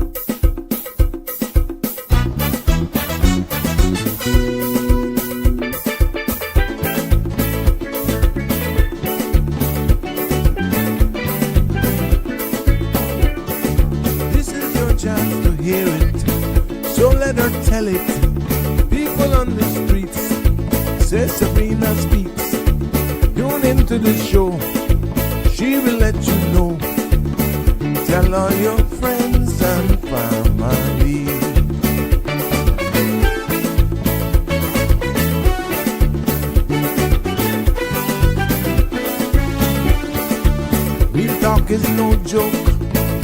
This is your chance to hear it, so let her tell it. People on the streets say Sabrina speaks. Tune into the show, she will let you know. Tell all your friends and family. Real talk is no joke.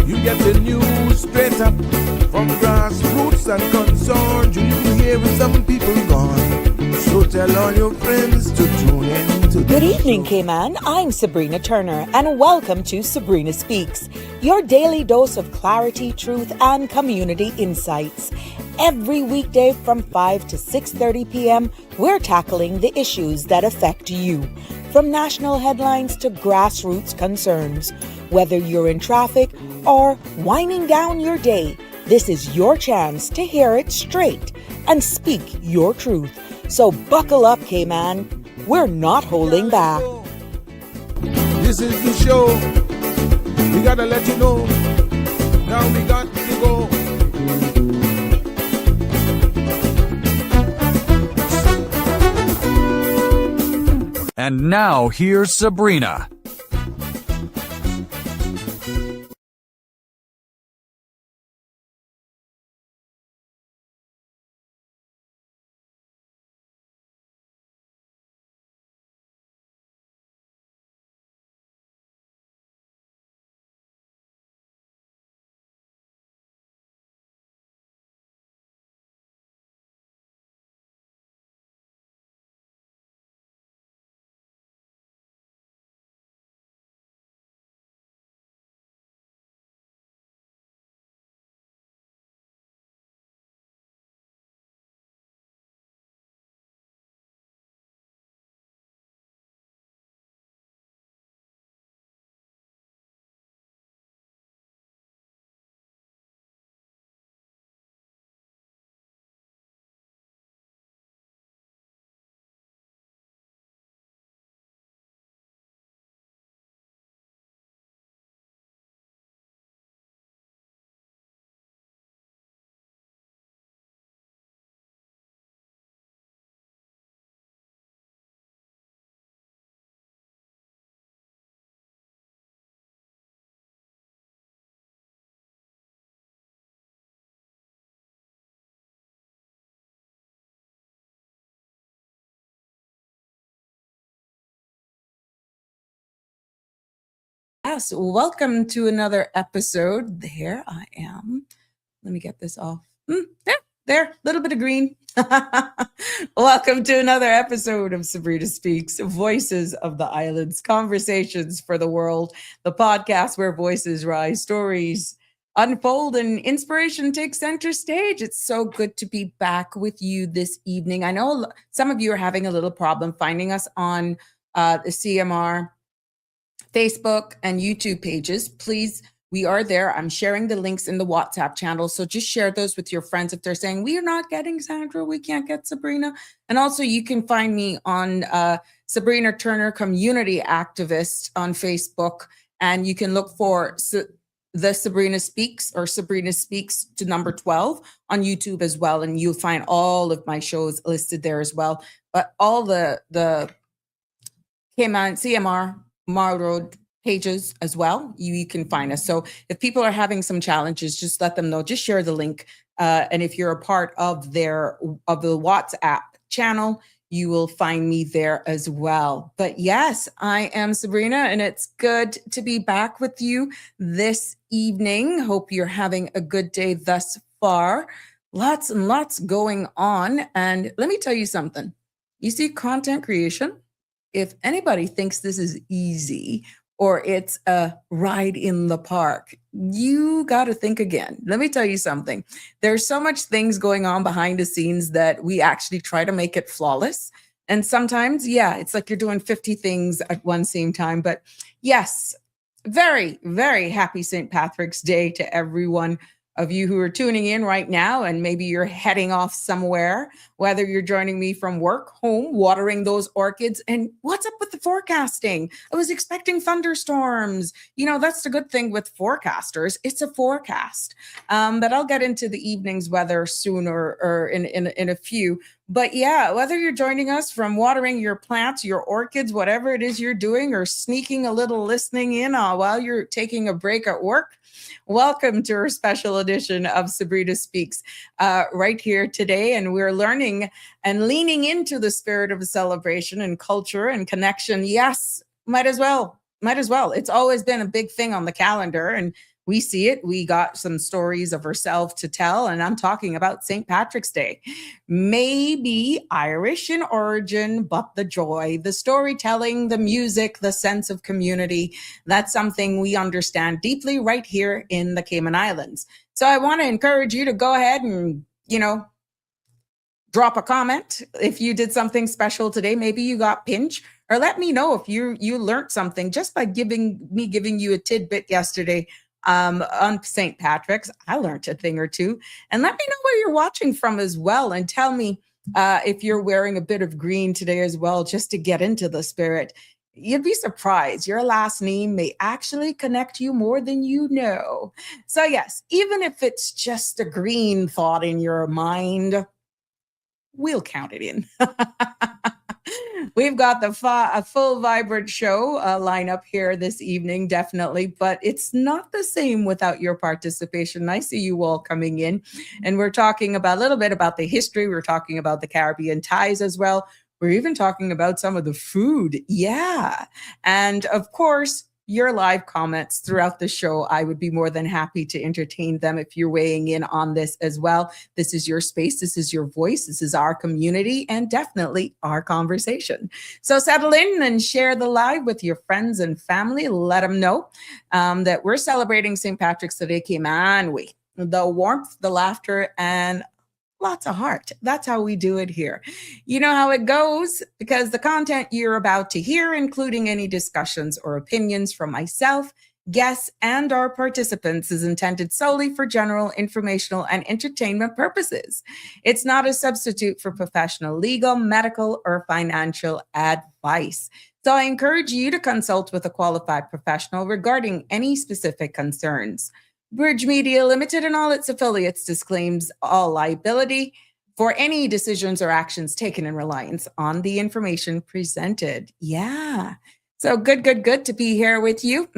You get the news straight up from grassroots and concerns. You hear some people gone. So tell all your friends to tune in to Good evening, Cayman. I'm Sabrina Turner, and welcome to Sabrina Speaks, your daily dose of clarity, truth, and community insights. Every weekday from 5 to 6:30 p.m., we're tackling the issues that affect you, from national headlines to grassroots concerns. Whether you're in traffic or winding down your day, this is your chance to hear it straight and speak your truth. So buckle up, Cayman. We're not holding back. This is the show. We gotta let you know. Now we got to go. And now here's Sabrina. Yes, welcome to another episode. There I am. Let me get this off. There, little bit of green. Welcome to another episode of Sabrina Speaks, Voices of the Islands, Conversations for the World, the podcast where voices rise, stories unfold, and inspiration takes center stage. It's so good to be back with you this evening. I know some of you are having a little problem finding us on the CMR Facebook and YouTube pages. Please, we are there. I'm sharing the links in the WhatsApp channel. So just share those with your friends if they're saying, we are not getting Sandra, we can't get Sabrina. And also you can find me on Sabrina Turner Community Activist on Facebook. And you can look for the Sabrina Speaks or Sabrina Speaks to number 12 on YouTube as well. And you'll find all of my shows listed there as well. But all the Cayman, CMR, Mar Road pages as well, you can find us. So if people are having some challenges, just let them know. Just share the link. And if you're a part of the WhatsApp channel, you will find me there as well. But yes, I am Sabrina, and it's good to be back with you this evening. Hope you're having a good day thus far. Lots and lots going on. And let me tell you something. You see, content creation, if anybody thinks this is easy or it's a ride in the park, you got to think again. Let me tell you something. There's so much things going on behind the scenes that we actually try to make it flawless. And sometimes, yeah, it's like you're doing 50 things at one same time. But yes, very, very happy St. Patrick's Day to everyone of you who are tuning in right now, and maybe you're heading off somewhere, whether you're joining me from work, home, watering those orchids. And what's up with the forecasting? I was expecting thunderstorms. That's the good thing with forecasters. It's a forecast. But I'll get into the evening's weather soon or in a few. But yeah, whether you're joining us from watering your plants, your orchids, whatever it is you're doing, or sneaking a little listening in while you're taking a break at work, welcome to our special edition of Sabrina Speaks right here today. And we're learning and leaning into the spirit of celebration and culture and connection. Yes, might as well. It's always been a big thing on the calendar, and we see it. We got some stories of ourselves to tell, and I'm talking about St. Patrick's Day. Maybe Irish in origin, but the joy, the storytelling, the music, the sense of community, that's something we understand deeply right here in the Cayman Islands. So I want to encourage you to go ahead and, drop a comment if you did something special today. Maybe you got pinch, or let me know if you learned something just by giving you a tidbit yesterday on St. Patrick's. I learned a thing or two. And let me know where you're watching from as well. And tell me if you're wearing a bit of green today as well, just to get into the spirit. You'd be surprised. Your last name may actually connect you more than you know. So yes, even if it's just a green thought in your mind, we'll count it in. We've got a full vibrant show lineup here this evening, definitely, but it's not the same without your participation. I see you all coming in, and we're talking about a little bit about the history. We're talking about the Caribbean ties as well. We're even talking about some of the food. Yeah. And of course, your live comments throughout the show, I would be more than happy to entertain them if you're weighing in on this as well. This is your space. This is your voice. This is our community, and definitely our conversation. So settle in and share the live with your friends and family. Let them know that we're celebrating St. Patrick's today, Cayman week. The warmth, the laughter, and lots of heart. That's how we do it here. You know how it goes, because the content you're about to hear, including any discussions or opinions from myself, guests, and our participants, is intended solely for general informational and entertainment purposes. It's not a substitute for professional legal, medical, or financial advice. So I encourage you to consult with a qualified professional regarding any specific concerns. Bridge Media Limited and all its affiliates disclaims all liability for any decisions or actions taken in reliance on the information presented. Yeah. So good to be here with you.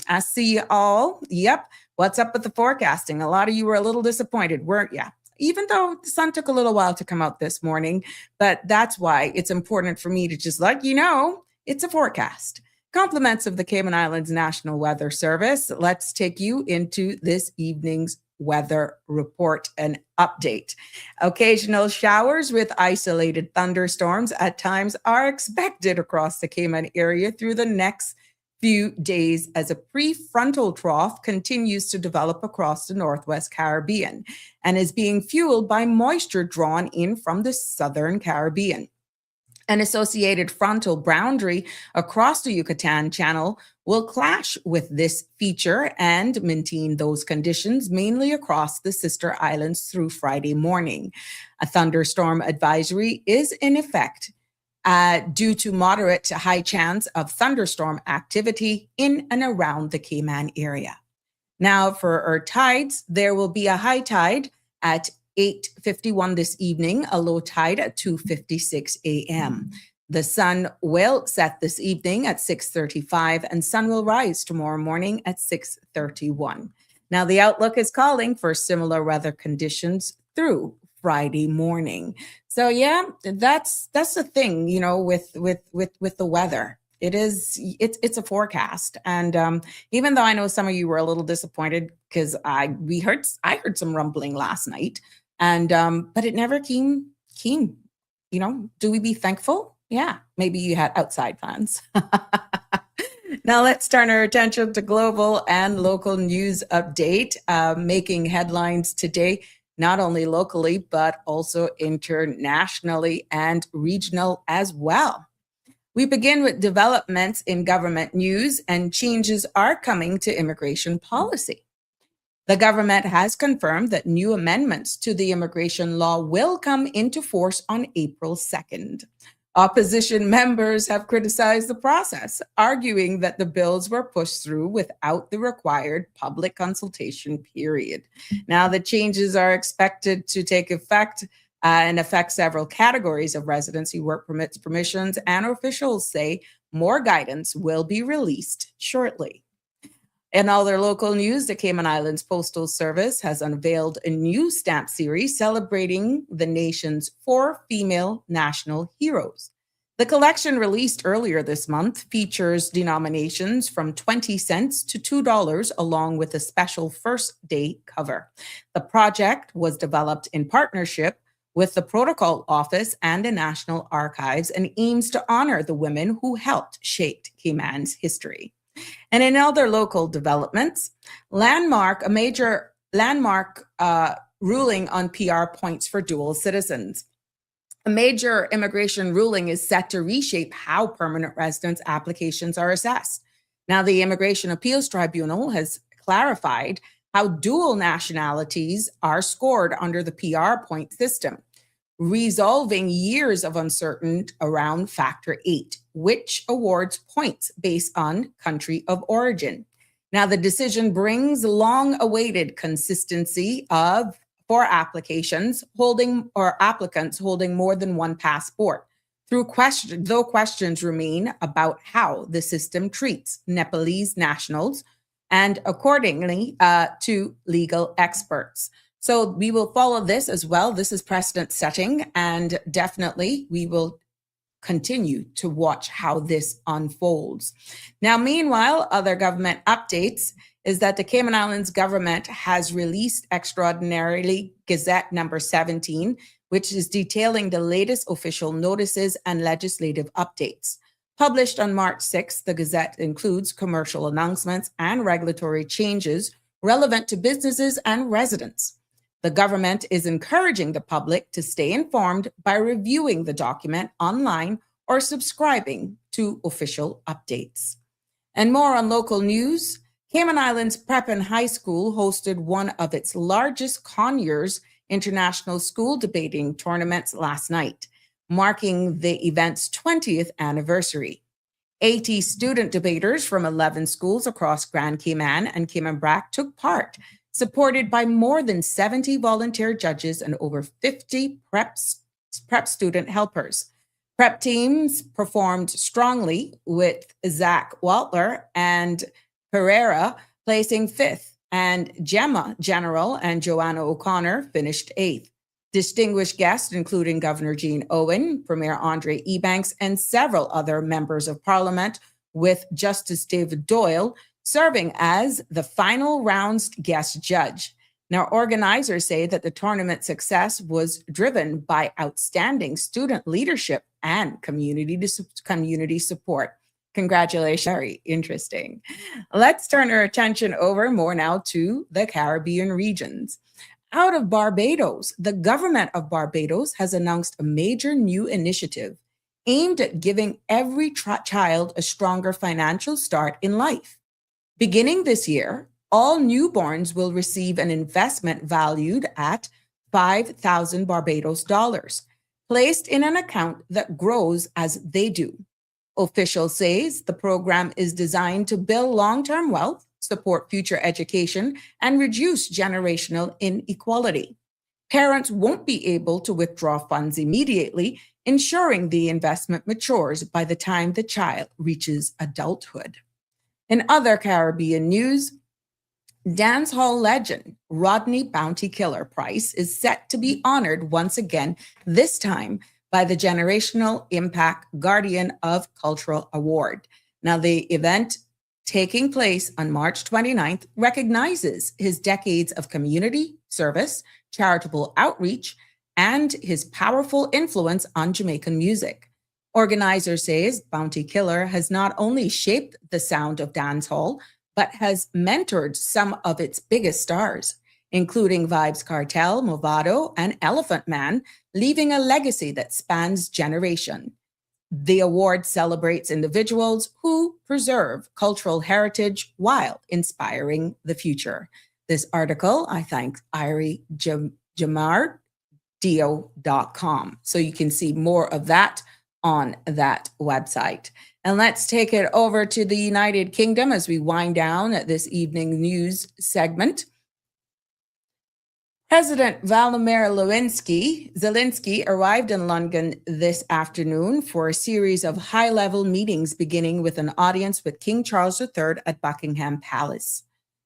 I see you all. Yep. What's up with the forecasting? A lot of you were a little disappointed, weren't you? Even though the sun took a little while to come out this morning, but that's why it's important for me to just let you know it's a forecast. Compliments of the Cayman Islands National Weather Service. Let's take you into this evening's weather report and update. Occasional showers with isolated thunderstorms at times are expected across the Cayman area through the next few days as a prefrontal trough continues to develop across the Northwest Caribbean and is being fueled by moisture drawn in from the Southern Caribbean. An associated frontal boundary across the Yucatan Channel will clash with this feature and maintain those conditions mainly across the sister islands through Friday morning. A thunderstorm advisory is in effect due to moderate to high chance of thunderstorm activity in and around the Cayman area. Now for our tides, there will be a high tide at 8:51 this evening, a low tide at 2:56 a.m. The sun will set this evening at 6:35 and sun will rise tomorrow morning at 6:31. Now the outlook is calling for similar weather conditions through Friday morning. So yeah, that's the thing, with the weather. It's a forecast. And even though I know some of you were a little disappointed because I heard some rumbling last night. And but it never came. Do we be thankful? Yeah, maybe you had outside fans. Now let's turn our attention to global and local news update, making headlines today, not only locally, but also internationally and regional as well. We begin with developments in government news, and changes are coming to immigration policy. The government has confirmed that new amendments to the immigration law will come into force on April 2nd. Opposition members have criticized the process, arguing that the bills were pushed through without the required public consultation period. Now, the changes are expected to take effect and affect several categories of residency, work permits, permissions, and officials say more guidance will be released shortly. In other local news, the Cayman Islands Postal Service has unveiled a new stamp series celebrating the nation's 4 female national heroes. The collection released earlier this month features denominations from 20 cents to $2 along with a special first day cover. The project was developed in partnership with the Protocol Office and the National Archives and aims to honor the women who helped shape Cayman's history. And in other local developments, a major landmark ruling on PR points for dual citizens. A major immigration ruling is set to reshape how permanent residence applications are assessed. Now, the Immigration Appeals Tribunal has clarified how dual nationalities are scored under the PR point system, resolving years of uncertainty around Factor 8, which awards points based on country of origin. Now, the decision brings long-awaited consistency for applicants holding more than one passport. Though questions remain about how the system treats Nepalese nationals and accordingly to legal experts. So we will follow this as well. This is precedent setting, and definitely we will continue to watch how this unfolds. Now, meanwhile, other government updates is that the Cayman Islands government has released extraordinarily Gazette number 17, which is detailing the latest official notices and legislative updates. Published on March 6th, the Gazette includes commercial announcements and regulatory changes relevant to businesses and residents. The government is encouraging the public to stay informed by reviewing the document online or subscribing to official updates. And more on local news, Cayman Islands Prep and High School hosted one of its largest Conyers International School Debating Tournaments last night, marking the event's 20th anniversary. 80 student debaters from 11 schools across Grand Cayman and Cayman Brac took part, supported by more than 70 volunteer judges and over 50 prep student helpers. Prep teams performed strongly, with Zach Waltler and Pereira placing 5th, and Gemma General and Joanna O'Connor finished 8th. Distinguished guests, including Governor Jean Owen, Premier Andre Ebanks, and several other members of Parliament, with Justice David Doyle serving as the final round's guest judge. Now, organizers say that the tournament success was driven by outstanding student leadership and community support. Congratulations. Very interesting. Let's turn our attention over more now to the Caribbean regions. Out of Barbados, the government of Barbados has announced a major new initiative aimed at giving every child a stronger financial start in life. Beginning this year, all newborns will receive an investment valued at 5,000 Barbados dollars, placed in an account that grows as they do. Officials say the program is designed to build long-term wealth, support future education, and reduce generational inequality. Parents won't be able to withdraw funds immediately, ensuring the investment matures by the time the child reaches adulthood. In other Caribbean news, dancehall legend Rodney Bounty Killer Price is set to be honored once again, this time by the Generational Impact Guardian of Cultural Award. Now, the event taking place on March 29th recognizes his decades of community service, charitable outreach, and his powerful influence on Jamaican music. Organizers say Bounty Killer has not only shaped the sound of dancehall, but has mentored some of its biggest stars, including Vybz Kartel, Movado, and Elephant Man, leaving a legacy that spans generation. The award celebrates individuals who preserve cultural heritage while inspiring the future. this article, I thank Irie jamardio.com. So you can see more of that on that website. And let's take it over to the United Kingdom as we wind down this evening news segment. President Volodymyr Zelensky arrived in London this afternoon for a series of high-level meetings, beginning with an audience with King Charles III at Buckingham Palace.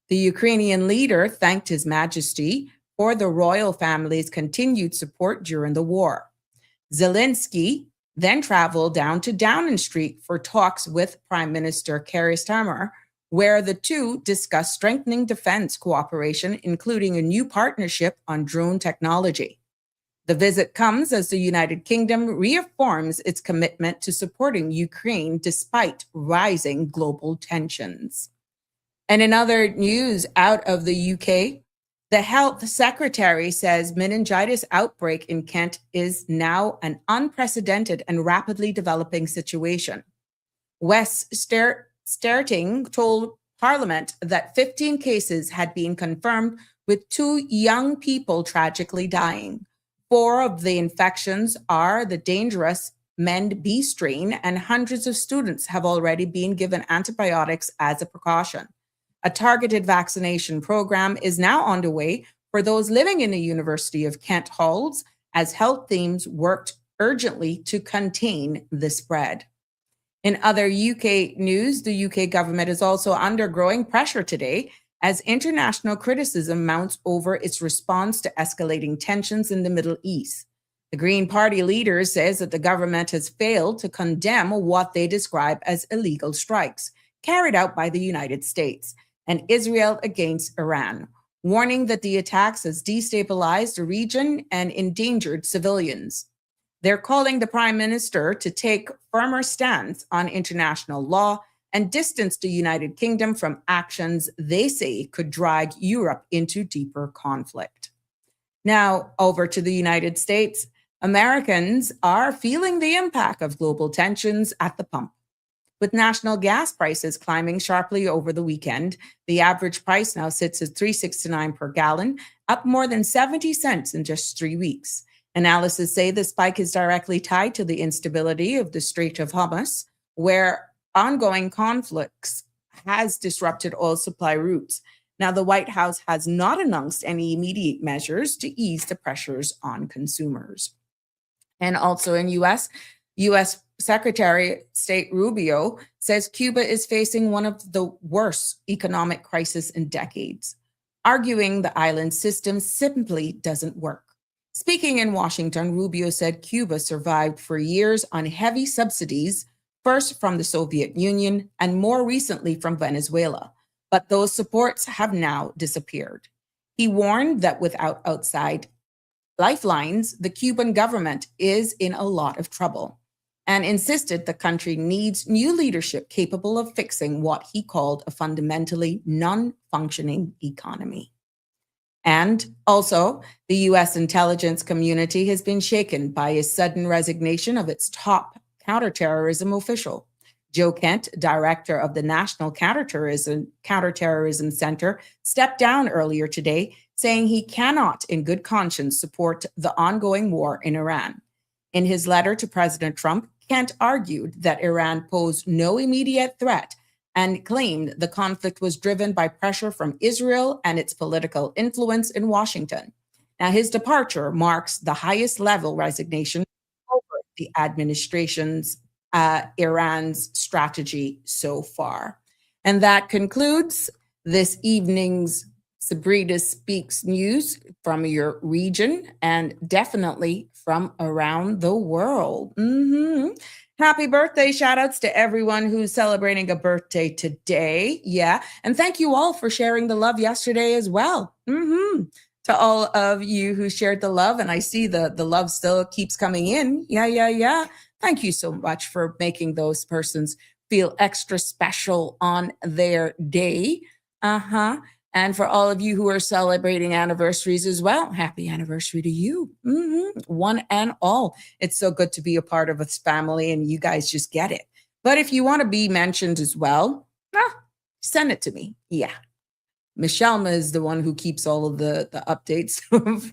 The Ukrainian leader thanked His Majesty for the royal family's continued support during the war. Zelensky then traveled down to Downing Street for talks with Prime Minister Keir Starmer, where the two discussed strengthening defense cooperation, including a new partnership on drone technology. The visit comes as the United Kingdom reaffirms its commitment to supporting Ukraine despite rising global tensions. And in other news out of the UK, the health secretary says meningitis outbreak in Kent is now an unprecedented and rapidly developing situation. Wes Sterting told Parliament that 15 cases had been confirmed, with 2 young people tragically dying. 4 of the infections are the dangerous Mend B strain, and hundreds of students have already been given antibiotics as a precaution. A targeted vaccination program is now underway for those living in the University of Kent halls as health teams worked urgently to contain the spread. In other UK news, the UK government is also under growing pressure today as international criticism mounts over its response to escalating tensions in the Middle East. The Green Party leader says that the government has failed to condemn what they describe as illegal strikes carried out by the United States and Israel against Iran, warning that the attacks has destabilized the region and endangered civilians. They're calling the Prime Minister to take firmer stance on international law and distance the United Kingdom from actions they say could drag Europe into deeper conflict. Now, over to the United States. Americans are feeling the impact of global tensions at the pump. With national gas prices climbing sharply over the weekend, the average price now sits at $3.69 per gallon, up more than 70 cents in just 3 weeks. Analysts say the spike is directly tied to the instability of the Strait of Hormuz, where ongoing conflicts has disrupted oil supply routes. Now, the White House has not announced any immediate measures to ease the pressures on consumers. And also in U.S. Secretary of State Rubio says Cuba is facing one of the worst economic crises in decades, arguing the island system simply doesn't work. Speaking in Washington, Rubio said Cuba survived for years on heavy subsidies, first from the Soviet Union and more recently from Venezuela, but those supports have now disappeared. He warned that without outside lifelines, the Cuban government is in a lot of trouble, and insisted the country needs new leadership capable of fixing what he called a fundamentally non-functioning economy. And also, the U.S. intelligence community has been shaken by a sudden resignation of its top counterterrorism official. Joe Kent, director of the National Counterterrorism Center, stepped down earlier today, saying he cannot, in good conscience, support the ongoing war in Iran. In his letter to President Trump, Kent argued that Iran posed no immediate threat and claimed the conflict was driven by pressure from Israel and its political influence in Washington. Now, his departure marks the highest level resignation over the administration's Iran's strategy so far. And that concludes this evening's Sabrina Speaks news from your region and definitely from around the world. Happy birthday. Shout outs to everyone who's celebrating a birthday today. Yeah. And thank you all for sharing the love yesterday as well. To all of you who shared the love. And I see the love still keeps coming in. Yeah. Thank you so much for making those persons feel extra special on their day. And for all of you who are celebrating anniversaries as well, happy anniversary to you. One and all. It's so good to be a part of this family, and you guys just get it. But if you want to be mentioned as well, send it to me. Yeah. Michelma is the one who keeps all of the updates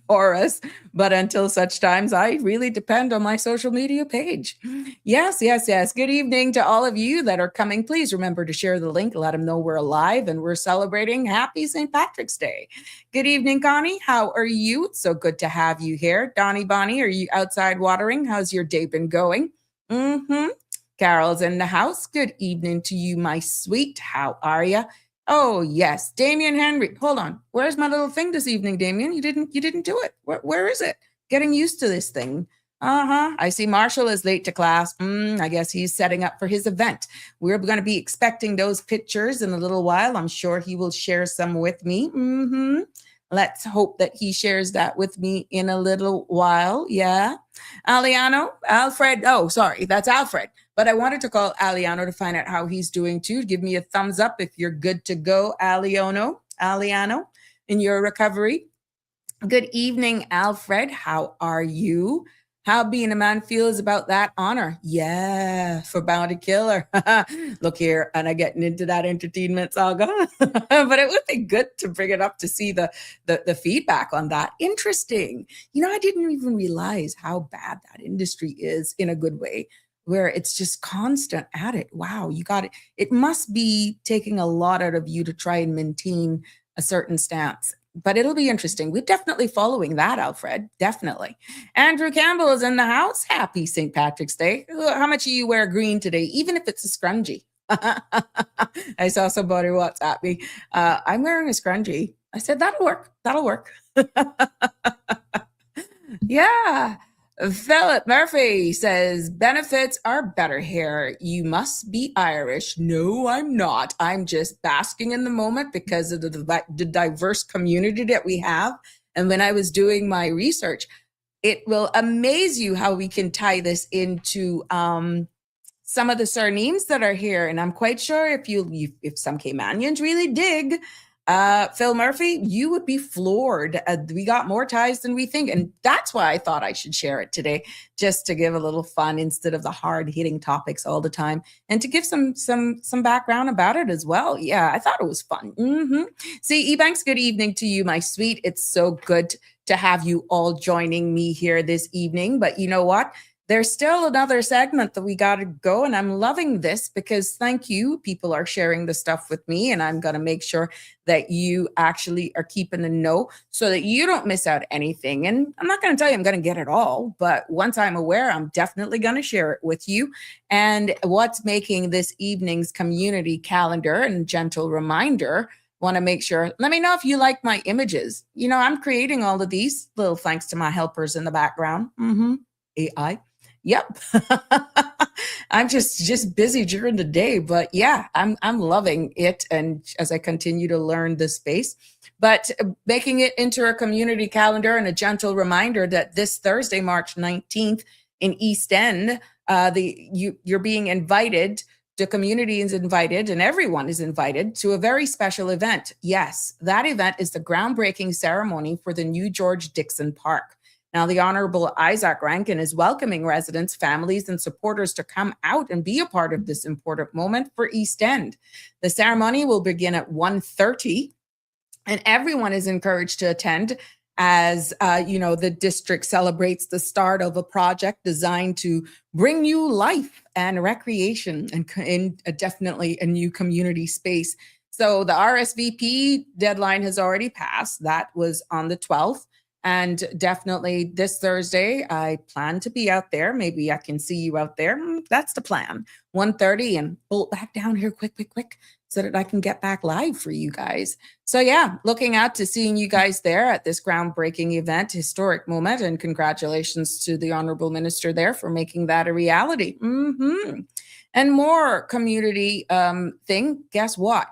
for us. But until such times, I really depend on my social media page. Yes, yes, yes. Good evening to all of you that are coming. Please remember to share the link. Let them know we're alive and we're celebrating Happy St. Patrick's Day. Good evening, Connie. How are you? It's so good to have you here. Donnie Bonnie, are you outside watering? How's your day been going? Mm-hmm. Carol's in the house. Good evening to you, my sweet. How are you? Oh, yes. Damien Henry. Hold on. Where's my little thing this evening, Damien? You didn't do it. Where is it? Getting used to this thing. Uh-huh. I see Marshall is late to class. I guess he's setting up for his event. We're going to be expecting those pictures in a little while. I'm sure he will share some with me. Mm-hmm. Let's hope that he shares that with me in a little while. Yeah. Alfred. Oh, sorry. That's Alfred. But I wanted to call Aliano to find out how he's doing too. Give me a thumbs up if you're good to go, Aliano, in your recovery. Good evening, Alfred. How are you? How being a man feels about that honor? Yeah, for Bounty Killer. Look here, and I'm getting into that entertainment saga. But it would be good to bring it up to see the feedback on that. Interesting. I didn't even realize how bad that industry is in a good way, where it's just constant at it. Wow, you got it. It must be taking a lot out of you to try and maintain a certain stance. But it'll be interesting. We're definitely following that, Alfred. Definitely. Andrew Campbell is in the house. Happy St. Patrick's Day. How much do you wear green today, even if it's a scrunchie? I saw somebody WhatsApp me. I'm wearing a scrunchie. I said, that'll work. That'll work. Yeah. Philip Murphy says, benefits are better here. You must be Irish. No, I'm not. I'm just basking in the moment because of the diverse community that we have. And when I was doing my research, it will amaze you how we can tie this into some of the surnames that are here. And I'm quite sure if some Caymanians really dig Phil Murphy, you would be floored. We got more ties than we think. And that's why I thought I should share it today, just to give a little fun instead of the hard hitting topics all the time, and to give some background about it as well. Yeah, I thought it was fun. Mm-hmm. See, Ebanks, good evening to you, my sweet. It's so good to have you all joining me here this evening. But you know what? There's still another segment that we got to go, and I'm loving this because thank you. People are sharing the stuff with me, and I'm going to make sure that you actually are keeping a note so that you don't miss out anything. And I'm not going to tell you I'm going to get it all, but once I'm aware, I'm definitely going to share it with you. And what's making this evening's community calendar and gentle reminder, want to make sure, let me know if you like my images. I'm creating all of these little thanks to my helpers in the background. AI. Yep. I'm just busy during the day, but yeah, I'm loving it. And as I continue to learn this space, but making it into a community calendar and a gentle reminder that this Thursday, March 19th in East End, you're being invited. The community is invited and everyone is invited to a very special event. Yes, that event is the groundbreaking ceremony for the new George Dixon Park. Now, the Honorable Isaac Rankin is welcoming residents, families, and supporters to come out and be a part of this important moment for East End. The ceremony will begin at 1:30, and everyone is encouraged to attend as, the district celebrates the start of a project designed to bring new life and recreation and in definitely a new community space. So the RSVP deadline has already passed. That was on the 12th. And definitely this Thursday, I plan to be out there. Maybe I can see you out there. That's the plan. 1:30 and bolt back down here quick, so that I can get back live for you guys. So yeah, looking out to seeing you guys there at this groundbreaking event, historic moment. And congratulations to the Honorable Minister there for making that a reality. And more community thing. Guess what?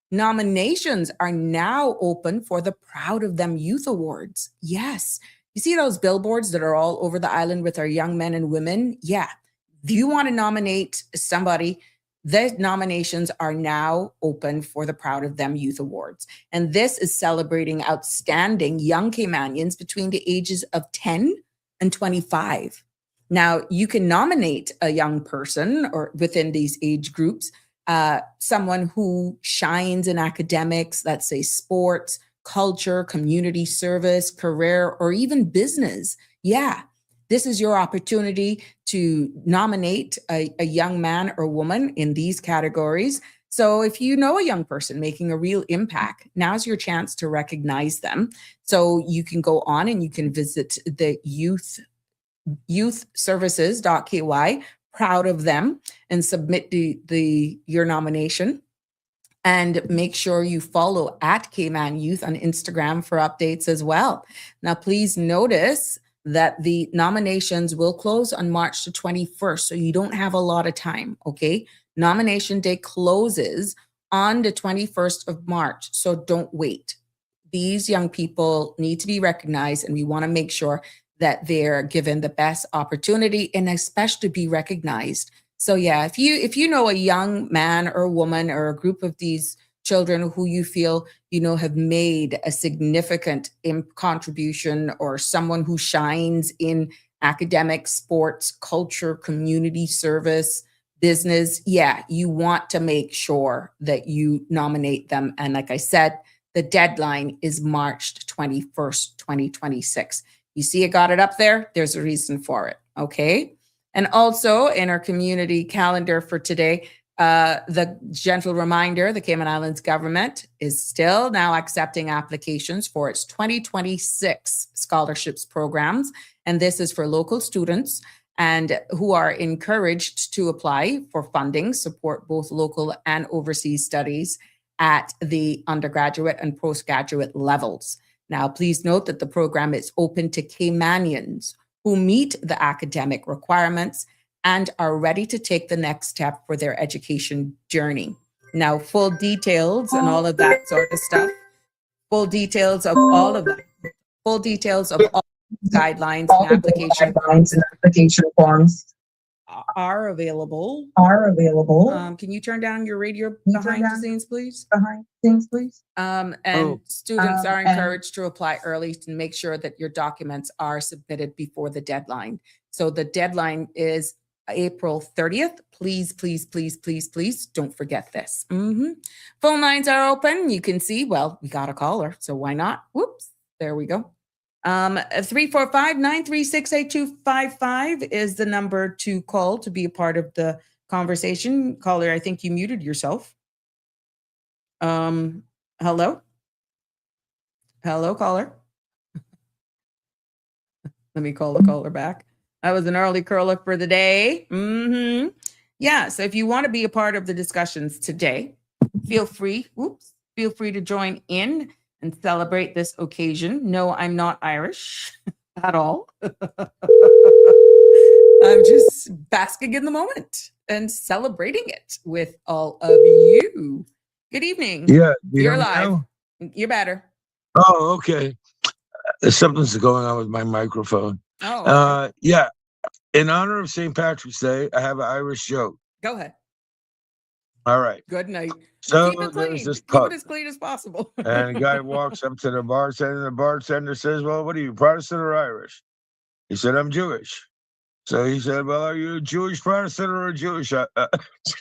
Nominations are now open for the Proud of Them Youth Awards. Yes. You see those billboards that are all over the island with our young men and women? Yeah. If you want to nominate somebody, the nominations are now open for the Proud of Them Youth Awards. And this is celebrating outstanding young Caymanians between the ages of 10 and 25. Now, you can nominate a young person or within these age groups someone who shines in academics, let's say sports, culture, community service, career, or even business. Yeah, this is your opportunity to nominate a young man or woman in these categories. So if you know a young person making a real impact, now's your chance to recognize them. So you can go on and you can visit the youthservices.ky, proud of them, and submit your nomination. And make sure you follow at Cayman Youth on Instagram for updates as well. Now, please notice that the nominations will close on March the 21st, so you don't have a lot of time, okay? Nomination day closes on the 21st of March, so don't wait. These young people need to be recognized, and we want to make sure that they're given the best opportunity and especially be recognized. So yeah, if you know a young man or woman or a group of these children who you feel, have made a significant contribution, or someone who shines in academics, sports, culture, community service, business, yeah, you want to make sure that you nominate them. And like I said, the deadline is March 21st, 2026. You see, I got it up there. There's a reason for it. Okay. And also in our community calendar for today, the gentle reminder, the Cayman Islands government is still now accepting applications for its 2026 scholarships programs. And this is for local students and who are encouraged to apply for funding, support both local and overseas studies at the undergraduate and postgraduate levels. Now, please note that the program is open to Caymanians who meet the academic requirements and are ready to take the next step for their education journey. Now, full details and all of that sort of stuff, full details of all guidelines and application forms are available. Can you turn down your radio behind the scenes, please? And students are encouraged to apply early to make sure that your documents are submitted before the deadline. So the deadline is April 30th. Please don't forget this. Phone lines are open. You can see, well, we got a caller, so why not? Whoops, there we go. 345-936-8255 is the number to call to be a part of the conversation. Caller, I think you muted yourself. Hello, caller. Let me call the caller back. That was an early curler for the day. Yeah, so if you want to be a part of the discussions today, feel free to join in and celebrate this occasion. No, I'm not Irish at all. I'm just basking in the moment and celebrating it with all of you. Good evening. Yeah, you're live. Now? You're better. Oh, okay. Something's going on with my microphone. Oh, okay. Yeah. In honor of St. Patrick's Day, I have an Irish joke. Go ahead. All right. Good night. So keep it clean. This keep it as clean as possible. And a guy walks up to the bartender. The bartender says, "Well, what are you, Protestant or Irish?" He said, "I'm Jewish." So he said, "Well, are you a Jewish Protestant or a Jewish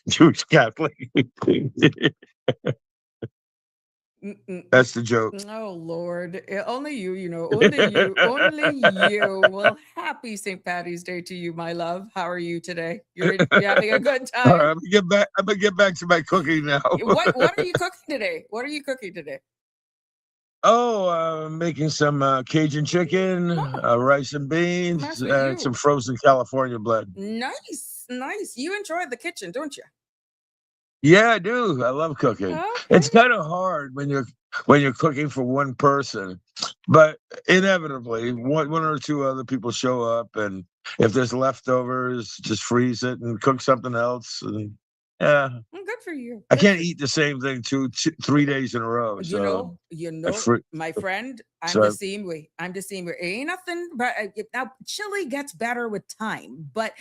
Jewish Catholic?" That's the joke. Oh Lord, only you, only you. Well, happy St. Patty's Day to you, my love. How are you today? You having a good time? All right, I'm gonna get back to my cooking now. What are you cooking today? Oh, making some Cajun chicken, rice and beans, and some frozen California blend. Nice. You enjoy the kitchen, don't you? Yeah, I do. I love cooking. Okay. It's kind of hard when you're cooking for one person, but inevitably one or two other people show up, and if there's leftovers, just freeze it and cook something else. And yeah, good for you. I can't eat the same thing 3 days in a row. So my friend, I'm the same way. Ain't nothing, but now chili gets better with time. But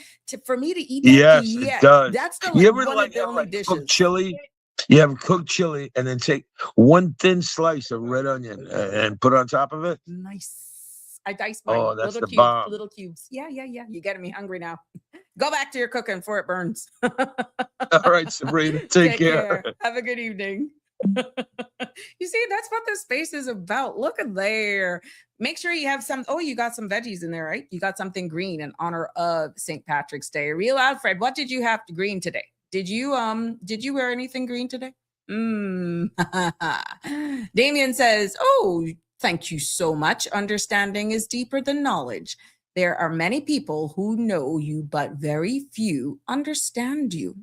for me to eat that, it does. That's one of the only dishes. Cooked chili. You have cooked chili and then take one thin slice of red onion and put on top of it. Nice. I dice mine. Oh, that's the bomb. Little cubes. Yeah. You're getting me hungry now. Go back to your cooking before it burns. All right, Sabrina, take care. Have a good evening. You see, that's what this space is about. Look at there. Make sure you have some. Oh, you got some veggies in there, right? You got something green in honor of St. Patrick's Day. Real Alfred, what did you have to green today? Did you wear anything green today? Damien says, "Oh, thank you so much. Understanding is deeper than knowledge. There are many people who know you, but very few understand you."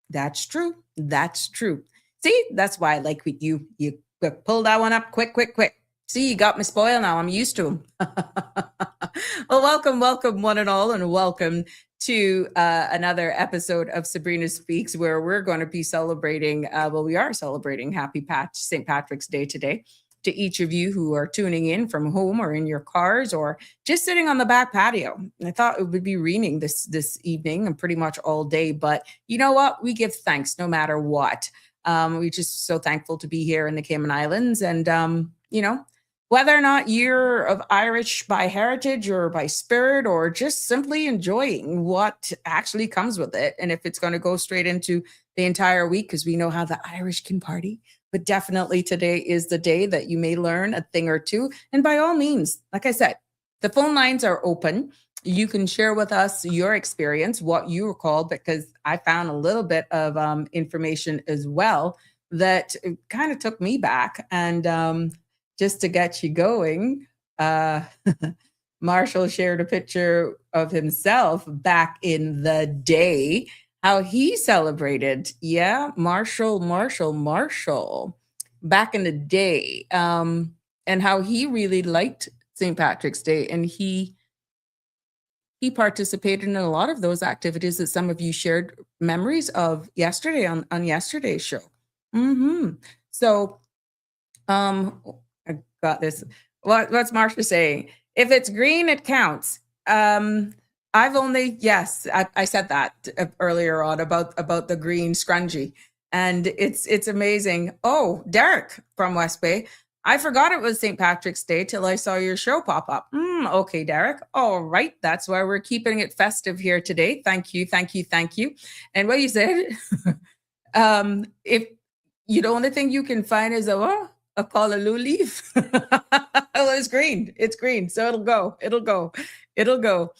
That's true. That's true. See, that's why I like with you. You pull that one up quick. See, you got me spoiled now. I'm used to them. Well, welcome, one and all, and welcome to another episode of Sabrina Speaks, where we're going to be celebrating, we are celebrating St. Patrick's Day today. To each of you who are tuning in from home or in your cars or just sitting on the back patio. I thought it would be raining this evening and pretty much all day, but you know what? We give thanks no matter what. We're just so thankful to be here in the Cayman Islands, and whether or not you're of Irish by heritage or by spirit, or just simply enjoying what actually comes with it. And if it's going to go straight into the entire week, because we know how the Irish can party. But definitely today is the day that you may learn a thing or two. And by all means, like I said, the phone lines are open. You can share with us your experience, what you recall, because I found a little bit of information as well that kind of took me back. And just to get you going, Marshall shared a picture of himself back in the day, how he celebrated. Yeah, Marshall, back in the day, and how he really liked St. Patrick's Day. And he participated in a lot of those activities that some of you shared memories of yesterday on yesterday's show. So, I got this. What's Marcia saying? If it's green, it counts. I said that earlier on about the green scrunchie, and it's amazing. Oh, Derek from West Bay. I forgot it was St. Patrick's Day till I saw your show pop up. Okay, Derek. All right. That's why we're keeping it festive here today. Thank you. And what you said, if the only thing you can find is a callaloo leaf. Oh, it's green. So it'll go.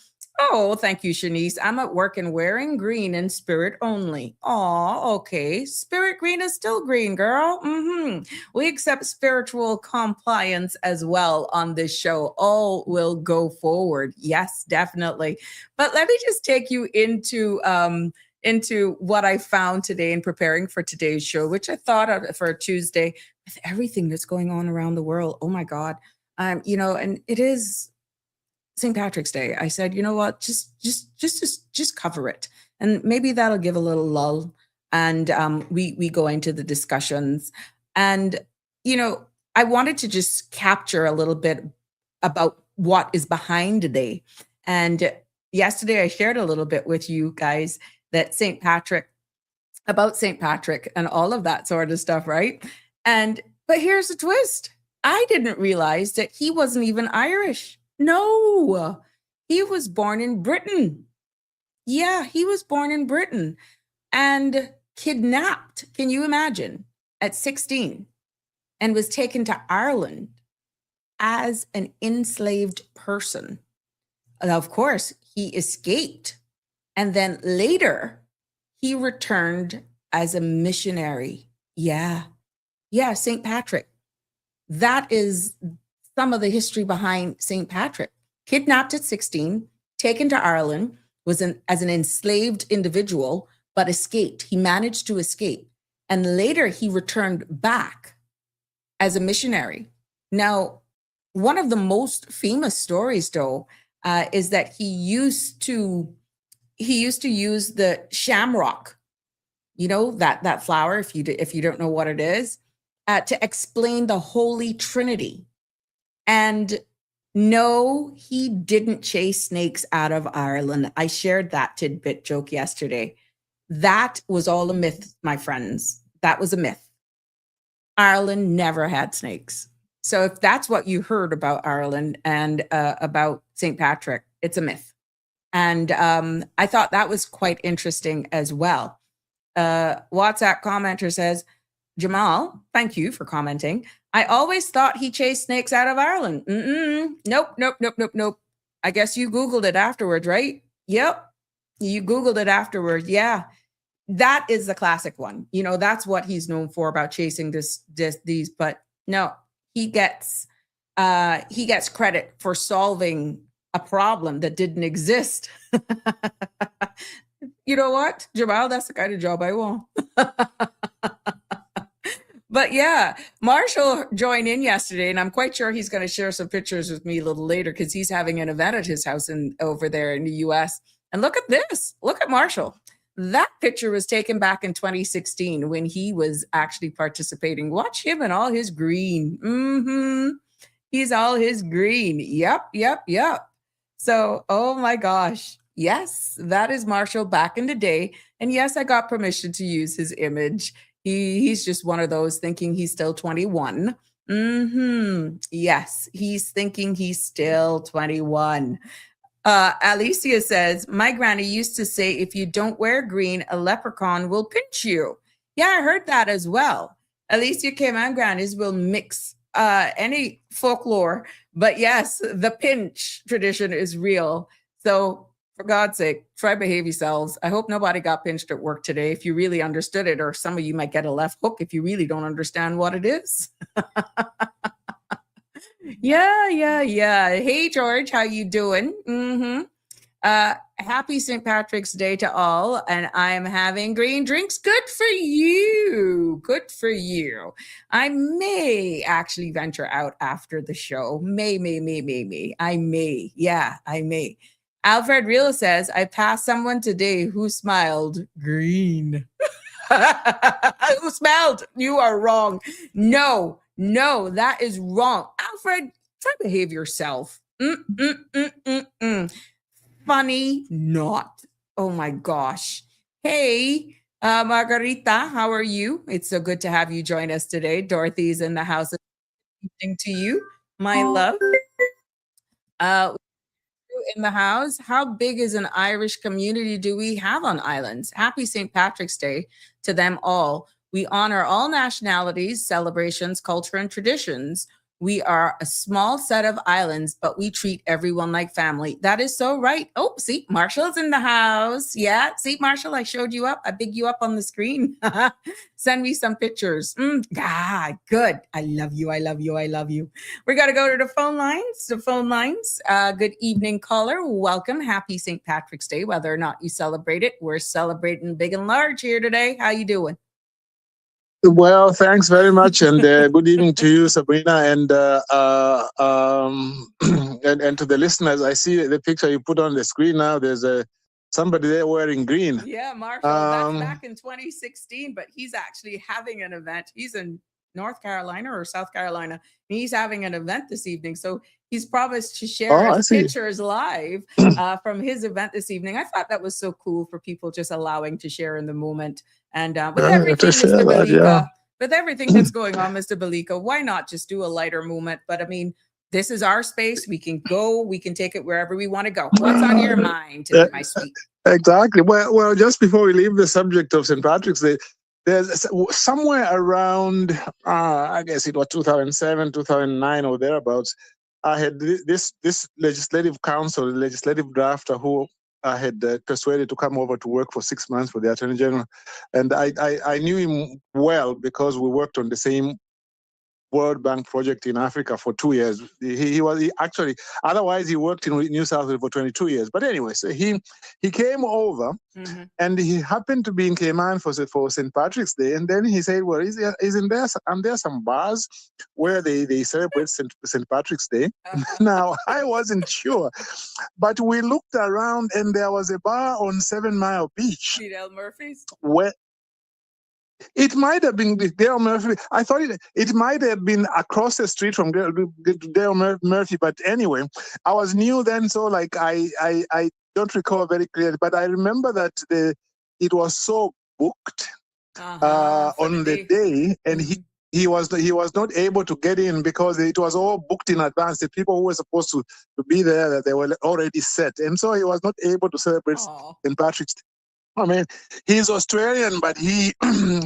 Oh, thank you, Shanice. I'm at work and wearing green in spirit only. Oh, okay. Spirit green is still green, girl. We accept spiritual compliance as well on this show. All will go forward. Yes, definitely. But let me just take you into what I found today in preparing for today's show, which I thought of for a Tuesday with everything that's going on around the world. Oh my God. And it is St. Patrick's Day. I said, you know what, just cover it. And maybe that'll give a little lull. And we go into the discussions. And, I wanted to just capture a little bit about what is behind the day. And yesterday I shared a little bit with you guys that about St. Patrick and all of that sort of stuff, right? But here's the twist. I didn't realize that he wasn't even Irish. No, he was born in Britain. Yeah, he was born in Britain and kidnapped, can you imagine, at 16, and was taken to Ireland as an enslaved person. And of course, he escaped. And then later, he returned as a missionary. Yeah, St. Patrick. That is some of the history behind St. Patrick. Kidnapped at 16, taken to Ireland, as an enslaved individual, but escaped. He managed to escape. And later he returned back as a missionary. Now, one of the most famous stories, though, is that he used to use the shamrock, that flower, if you don't know what it is, to explain the Holy Trinity. And no, he didn't chase snakes out of Ireland. I shared that tidbit joke yesterday. That was all a myth, my friends. That was a myth. Ireland never had snakes. So if that's what you heard about Ireland and about St. Patrick, it's a myth. And I thought that was quite interesting as well. WhatsApp commenter says, Jamal, thank you for commenting. I always thought he chased snakes out of Ireland. Nope, nope, nope, nope, nope. I guess you Googled it afterwards, right? Yep. You Googled it afterwards. Yeah. That is the classic one. You know, that's what he's known for, about chasing these. But no, he gets credit for solving a problem that didn't exist. You know what, Jamal? That's the kind of job I want. But yeah, Marshall joined in yesterday, and I'm quite sure he's going to share some pictures with me a little later because he's having an event at his house over there in the US. And look at this. Look at Marshall. That picture was taken back in 2016 when he was actually participating. Watch him and all his green. He's all his green. Yep. So, oh my gosh. Yes, that is Marshall back in the day. And yes, I got permission to use his image. He's just one of those thinking he's still 21. Yes, he's thinking he's still 21. Alicia says, my granny used to say, if you don't wear green, a leprechaun will pinch you. Yeah, I heard that as well. Alicia Cayman grannies will mix any folklore. But yes, the pinch tradition is real. So for God's sake, try behave yourselves. I hope nobody got pinched at work today if you really understood it, or some of you might get a left hook if you really don't understand what it is. Yeah. Hey, George, how you doing? Happy St. Patrick's Day to all, and I'm having green drinks. Good for you. Good for you. I may actually venture out after the show. May. I may. Yeah, I may. Alfred Real says, I passed someone today who smiled green. Who smelled? You are wrong. No, that is wrong. Alfred, try to behave yourself. Funny not. Oh my gosh. Hey, Margarita, how are you? It's so good to have you join us today. Dorothy's in the house. Evening to you, my love. In the house. How big is an Irish community do we have on islands? Happy St. Patrick's Day to them all. We honor all nationalities, celebrations, culture, and traditions. We are a small set of islands, but we treat everyone like family. That is so right. Oh, see, Marshall's in the house. Yeah, see, Marshall, I showed you up. I big you up on the screen. Send me some pictures. Good. I love you. We're going to go to the phone lines. Good evening, caller. Welcome. Happy St. Patrick's Day. Whether or not you celebrate it, we're celebrating big and large here today. How you doing? Well, thanks very much, and good evening to you, Sabrina, and and to the listeners. I see the picture you put on the screen now. There's somebody there wearing green. Yeah, Marshall. That's back in 2016, but he's actually having an event. He's in North Carolina or South Carolina. He's having an event this evening, so he's promised to share his pictures live from his event this evening. I thought that was so cool for people just allowing to share in the moment. And with everything, Mr. Balika, with everything that's going on, Mr. Balika, why not just do a lighter movement? But I mean, this is our space. We can go. We can take it wherever we want to go. What's on your mind today, my sweet? Exactly. Well, just before we leave the subject of St. Patrick's Day, there's somewhere around, I guess it was 2007, 2009 or thereabouts, I had this legislative council, the legislative drafter who I had persuaded to come over to work for 6 months for the Attorney General. And I knew him well because we worked on the same World Bank project in Africa for 2 years. He actually, otherwise he worked in New South Wales for 22 years. But anyway, so he came over and he happened to be in Cayman for St. Patrick's Day. And then he said, well, are there some bars where they celebrate St. Patrick's Day? Now, I wasn't sure. But we looked around and there was a bar on 7 Mile Beach. Fidel Murphy's? Where it might have been Dale Murphy. I thought it might have been across the street from Dale Murphy. But anyway, I was new then, so like I don't recall very clearly. But I remember that it was so booked on the day, and he was not able to get in because it was all booked in advance. The people who were supposed to be there, that they were already set, and so he was not able to celebrate Aw. St. Patrick's Day. I mean, he's Australian, but he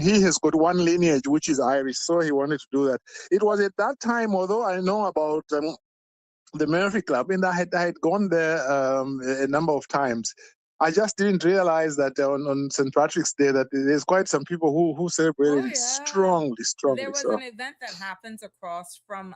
he has got one lineage which is Irish, so he wanted to do that. It was at that time, although I know about the Murphy Club, and I had gone there a number of times. I just didn't realize that on St. Patrick's Day that there's quite some people who celebrated it strongly. There was So an event that happens across from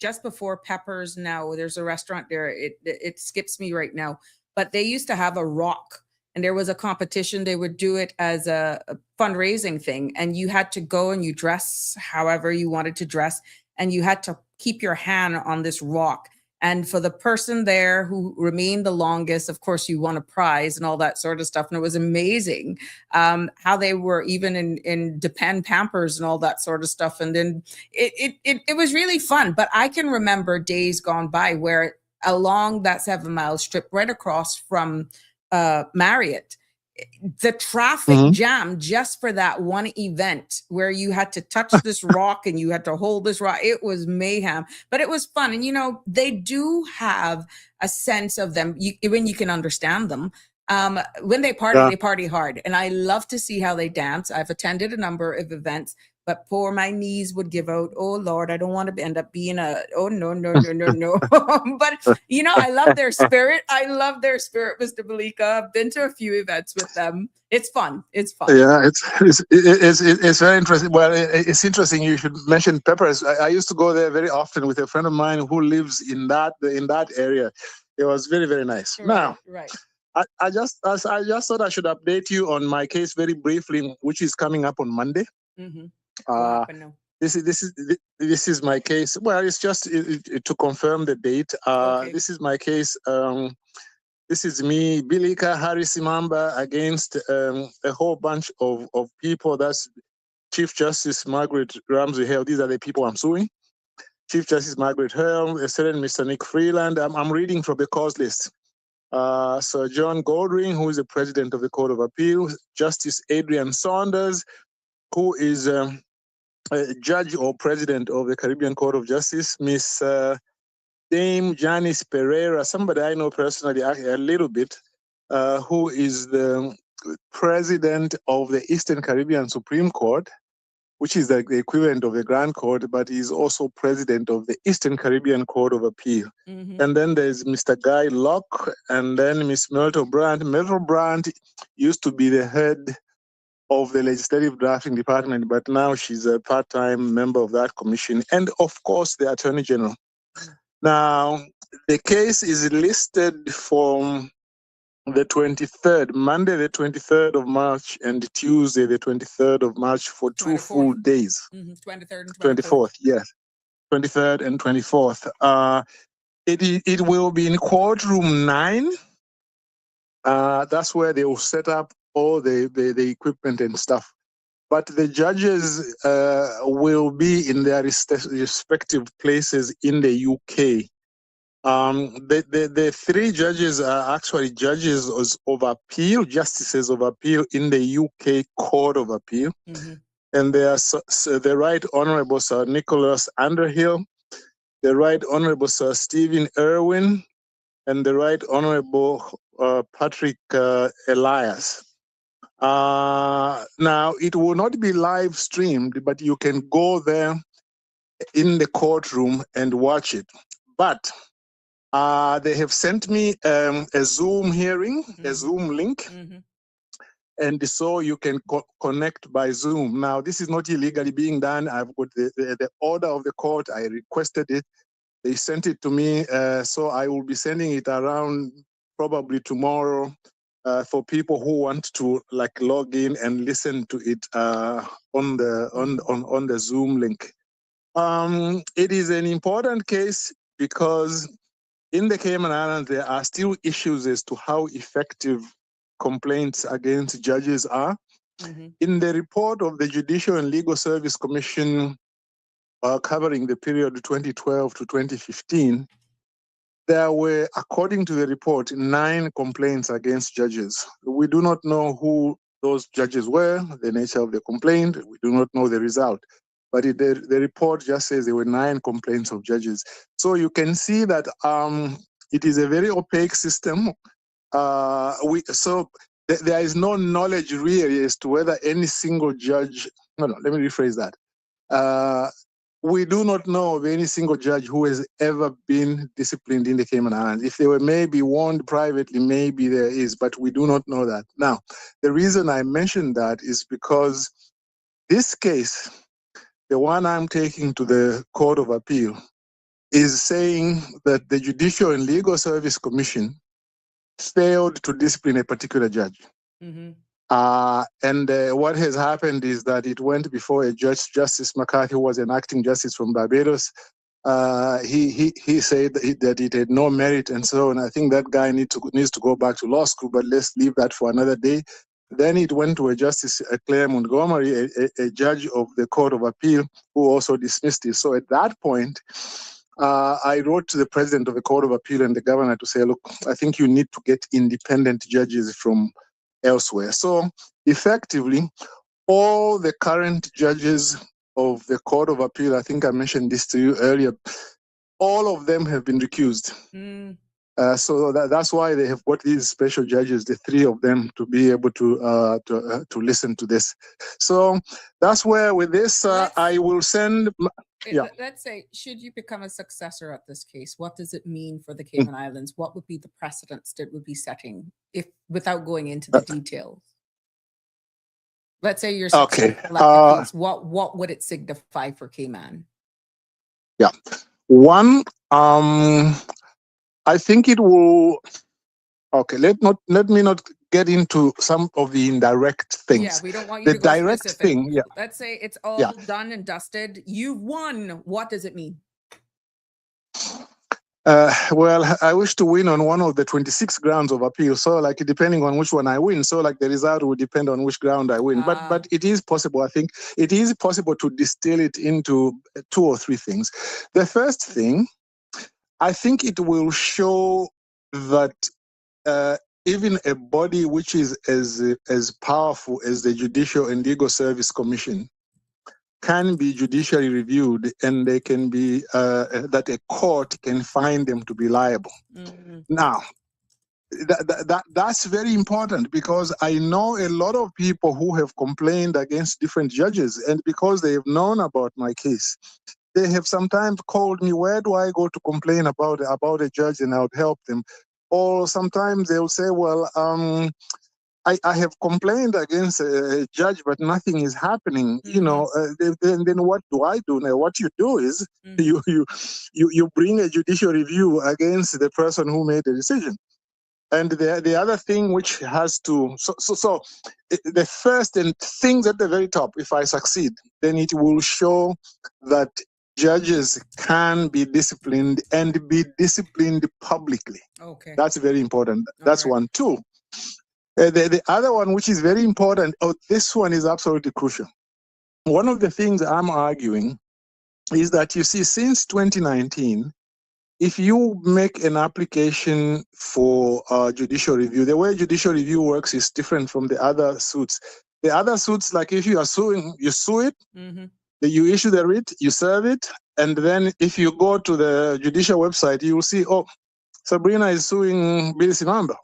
just before Peppers. Now there's a restaurant there. It skips me right now, but they used to have a rock, and there was a competition. They would do it as a fundraising thing, and you had to go and you dress however you wanted to dress, and you had to keep your hand on this rock. And for the person there who remained the longest, of course, you won a prize and all that sort of stuff. And it was amazing how they were even in Depend Pampers and all that sort of stuff. And then it was really fun. But I can remember days gone by where along that 7 mile strip right across from Marriott, the traffic jam just for that one event where you had to touch this rock and you had to hold this rock. It was mayhem, but it was fun. And, you know, they do have a sense of them when you can understand them. When they party hard. And I love to see how they dance. I've attended a number of events, but poor my knees would give out. Oh Lord, I don't want to end up being no. But you know, I love their spirit. Mr. Malika. I've been to a few events with them. It's fun. Yeah, it's very interesting. Well, it's interesting you should mention Peppers. I used to go there very often with a friend of mine who lives in that area. It was very, very nice. Now, I just thought I should update you on my case very briefly, which is coming up on Monday. This is my case. Well, it's just to confirm the date. This is my case. This is me, Bilika Harris Imamba, against a whole bunch of people. That's Chief Justice Margaret Ramsey Hale. These are the people I'm suing. Chief Justice Margaret Hale, a certain Mr. Nick Freeland. I'm reading from the cause list. Sir John Goldring, who is the president of the Court of Appeal. Justice Adrian Saunders, who is a judge or president of the Caribbean Court of Justice. Miss Dame Janice Pereira, somebody I know personally a little bit, who is the president of the Eastern Caribbean Supreme Court, which is the equivalent of the Grand Court, but he's also president of the Eastern Caribbean Court of Appeal. And then there's Mr. Guy Locke, and then Miss Myrtle Brandt. Myrtle Brandt used to be the head of the Legislative Drafting Department, but now she's a part-time member of that commission, and of course the Attorney General. Now, the case is listed from the 23rd, Monday the 23rd of March and Tuesday the 23rd of March for 2 full days. 23rd and 24th, yes. 23rd and 24th. It will be in courtroom 9. That's where they will set up all the equipment and stuff. But the judges will be in their respective places in the UK. The 3 judges are actually judges of appeal, justices of appeal in the UK Court of Appeal. And they are the Right Honourable Sir Nicholas Underhill, the Right Honourable Sir Stephen Irwin, and the Right Honourable Patrick Elias. Now, it will not be live streamed, but you can go there in the courtroom and watch it. But they have sent me a Zoom hearing, a Zoom link, and so you can connect by Zoom. Now, this is not illegally being done. I've got the order of the court. I requested it. They sent it to me, so I will be sending it around probably tomorrow for people who want to log in and listen to it on the Zoom link. It is an important case because in the Cayman Islands, there are still issues as to how effective complaints against judges are. In the report of the Judicial and Legal Service Commission covering the period 2012 to 2015, there were, according to the report, 9 complaints against judges. We do not know who those judges were, the nature of the complaint. We do not know the result. But the report just says there were 9 complaints of judges. So you can see that it is a very opaque system. There is no knowledge really as to whether any single judge. No, let me rephrase that. We do not know of any single judge who has ever been disciplined in the Cayman Islands. If they were maybe warned privately, maybe there is, but we do not know that. Now, the reason I mentioned that is because this case, the one I'm taking to the Court of Appeal, is saying that the Judicial and Legal Service Commission failed to discipline a particular judge. Mm-hmm. What has happened is that it went before a judge, Justice McCarthy, who was an acting justice from Barbados. He said that it had no merit and so on. I think that guy needs to go back to law school, but let's leave that for another day. Then it went to a Justice Claire Montgomery, a judge of the Court of Appeal, who also dismissed it. So at that point, I wrote to the president of the Court of Appeal and the governor to say, look, I think you need to get independent judges from elsewhere. So effectively, all the current judges of the Court of Appeal, I think I mentioned this to you earlier, all of them have been recused. So that's why they have got these special judges, the 3 of them, to be able to listen to this. So that's where with this, I will send. Yeah. Let's say, should you become a successor at this case, what does it mean for the Cayman Islands? What would be the precedents that would be setting, if without going into the details? Let's say you're successful at the case. What would it signify for Cayman? Yeah. One, I think it will. Okay, let me not get into some of the indirect things. Yeah, we don't want you to go direct specific. thing. Yeah. Let's say it's all done and dusted. You've won. What does it mean? Well, I wish to win on one of the 26 grounds of appeal. So, like, depending on which one I win, so like the result will depend on which ground I win. But it is possible. I think it is possible to distill it into 2 or 3 things. The first thing, I think it will show that even a body which is as powerful as the Judicial and Legal Service Commission can be judicially reviewed, and they can be that a court can find them to be liable. Mm-hmm. Now, that's very important, because I know a lot of people who have complained against different judges, and because they have known about my case, they have sometimes called me, where do I go to complain about a judge, and I would help them. Or sometimes they'll say, well, I have complained against a judge, but nothing is happening. Mm-hmm. You know, then what do I do now? What you do is you bring a judicial review against the person who made the decision. And the other thing which has to so the first and things at the very top, if I succeed, then it will show that judges can be disciplined and be disciplined publicly. Okay, that's very important. That's right. 1, 2. The other one, which is very important, this one is absolutely crucial. One of the things I'm arguing is that, you see, since 2019, if you make an application for judicial review, the way judicial review works is different from the other suits. The other suits, like if you are suing, you sue it, you issue the writ, you serve it, and then if you go to the judicial website, you will see, Sabrina is suing Bill Simamba.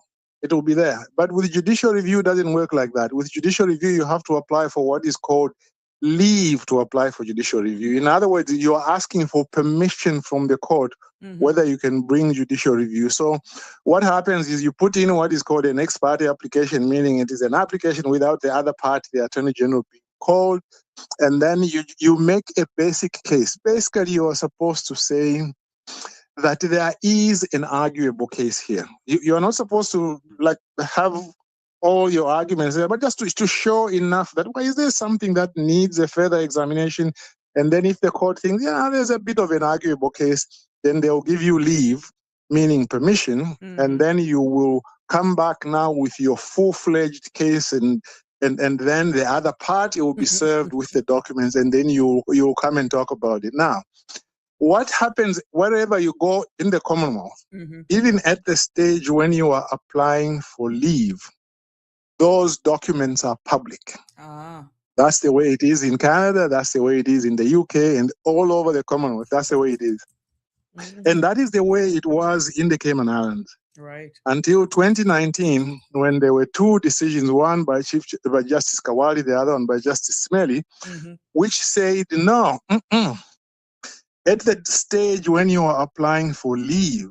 It will be there. But with judicial review, it doesn't work like that. With judicial review, you have to apply for what is called leave to apply for judicial review. In other words, you are asking for permission from the court whether you can bring judicial review. So what happens is you put in what is called an ex parte application, meaning it is an application without the other party, the Attorney General, being called, and then you make a basic case. Basically, you are supposed to say that there is an arguable case here. You are not supposed to have all your arguments there, but just to show enough that, why is there something that needs a further examination? And then if the court thinks, there's a bit of an arguable case, then they'll give you leave, meaning permission, and then you will come back now with your full-fledged case, and then the other party will be served with the documents, and then you'll come and talk about it. Now, what happens wherever you go in the Commonwealth, even at the stage when you are applying for leave, those documents are public. Ah. That's the way it is in Canada. That's the way it is in the UK and all over the Commonwealth. That's the way it is. And that is the way it was in the Cayman Islands. Right. Until 2019, when there were two decisions, one by Justice Kawali, the other one by Justice Smelly, which said, no, at the stage when you are applying for leave,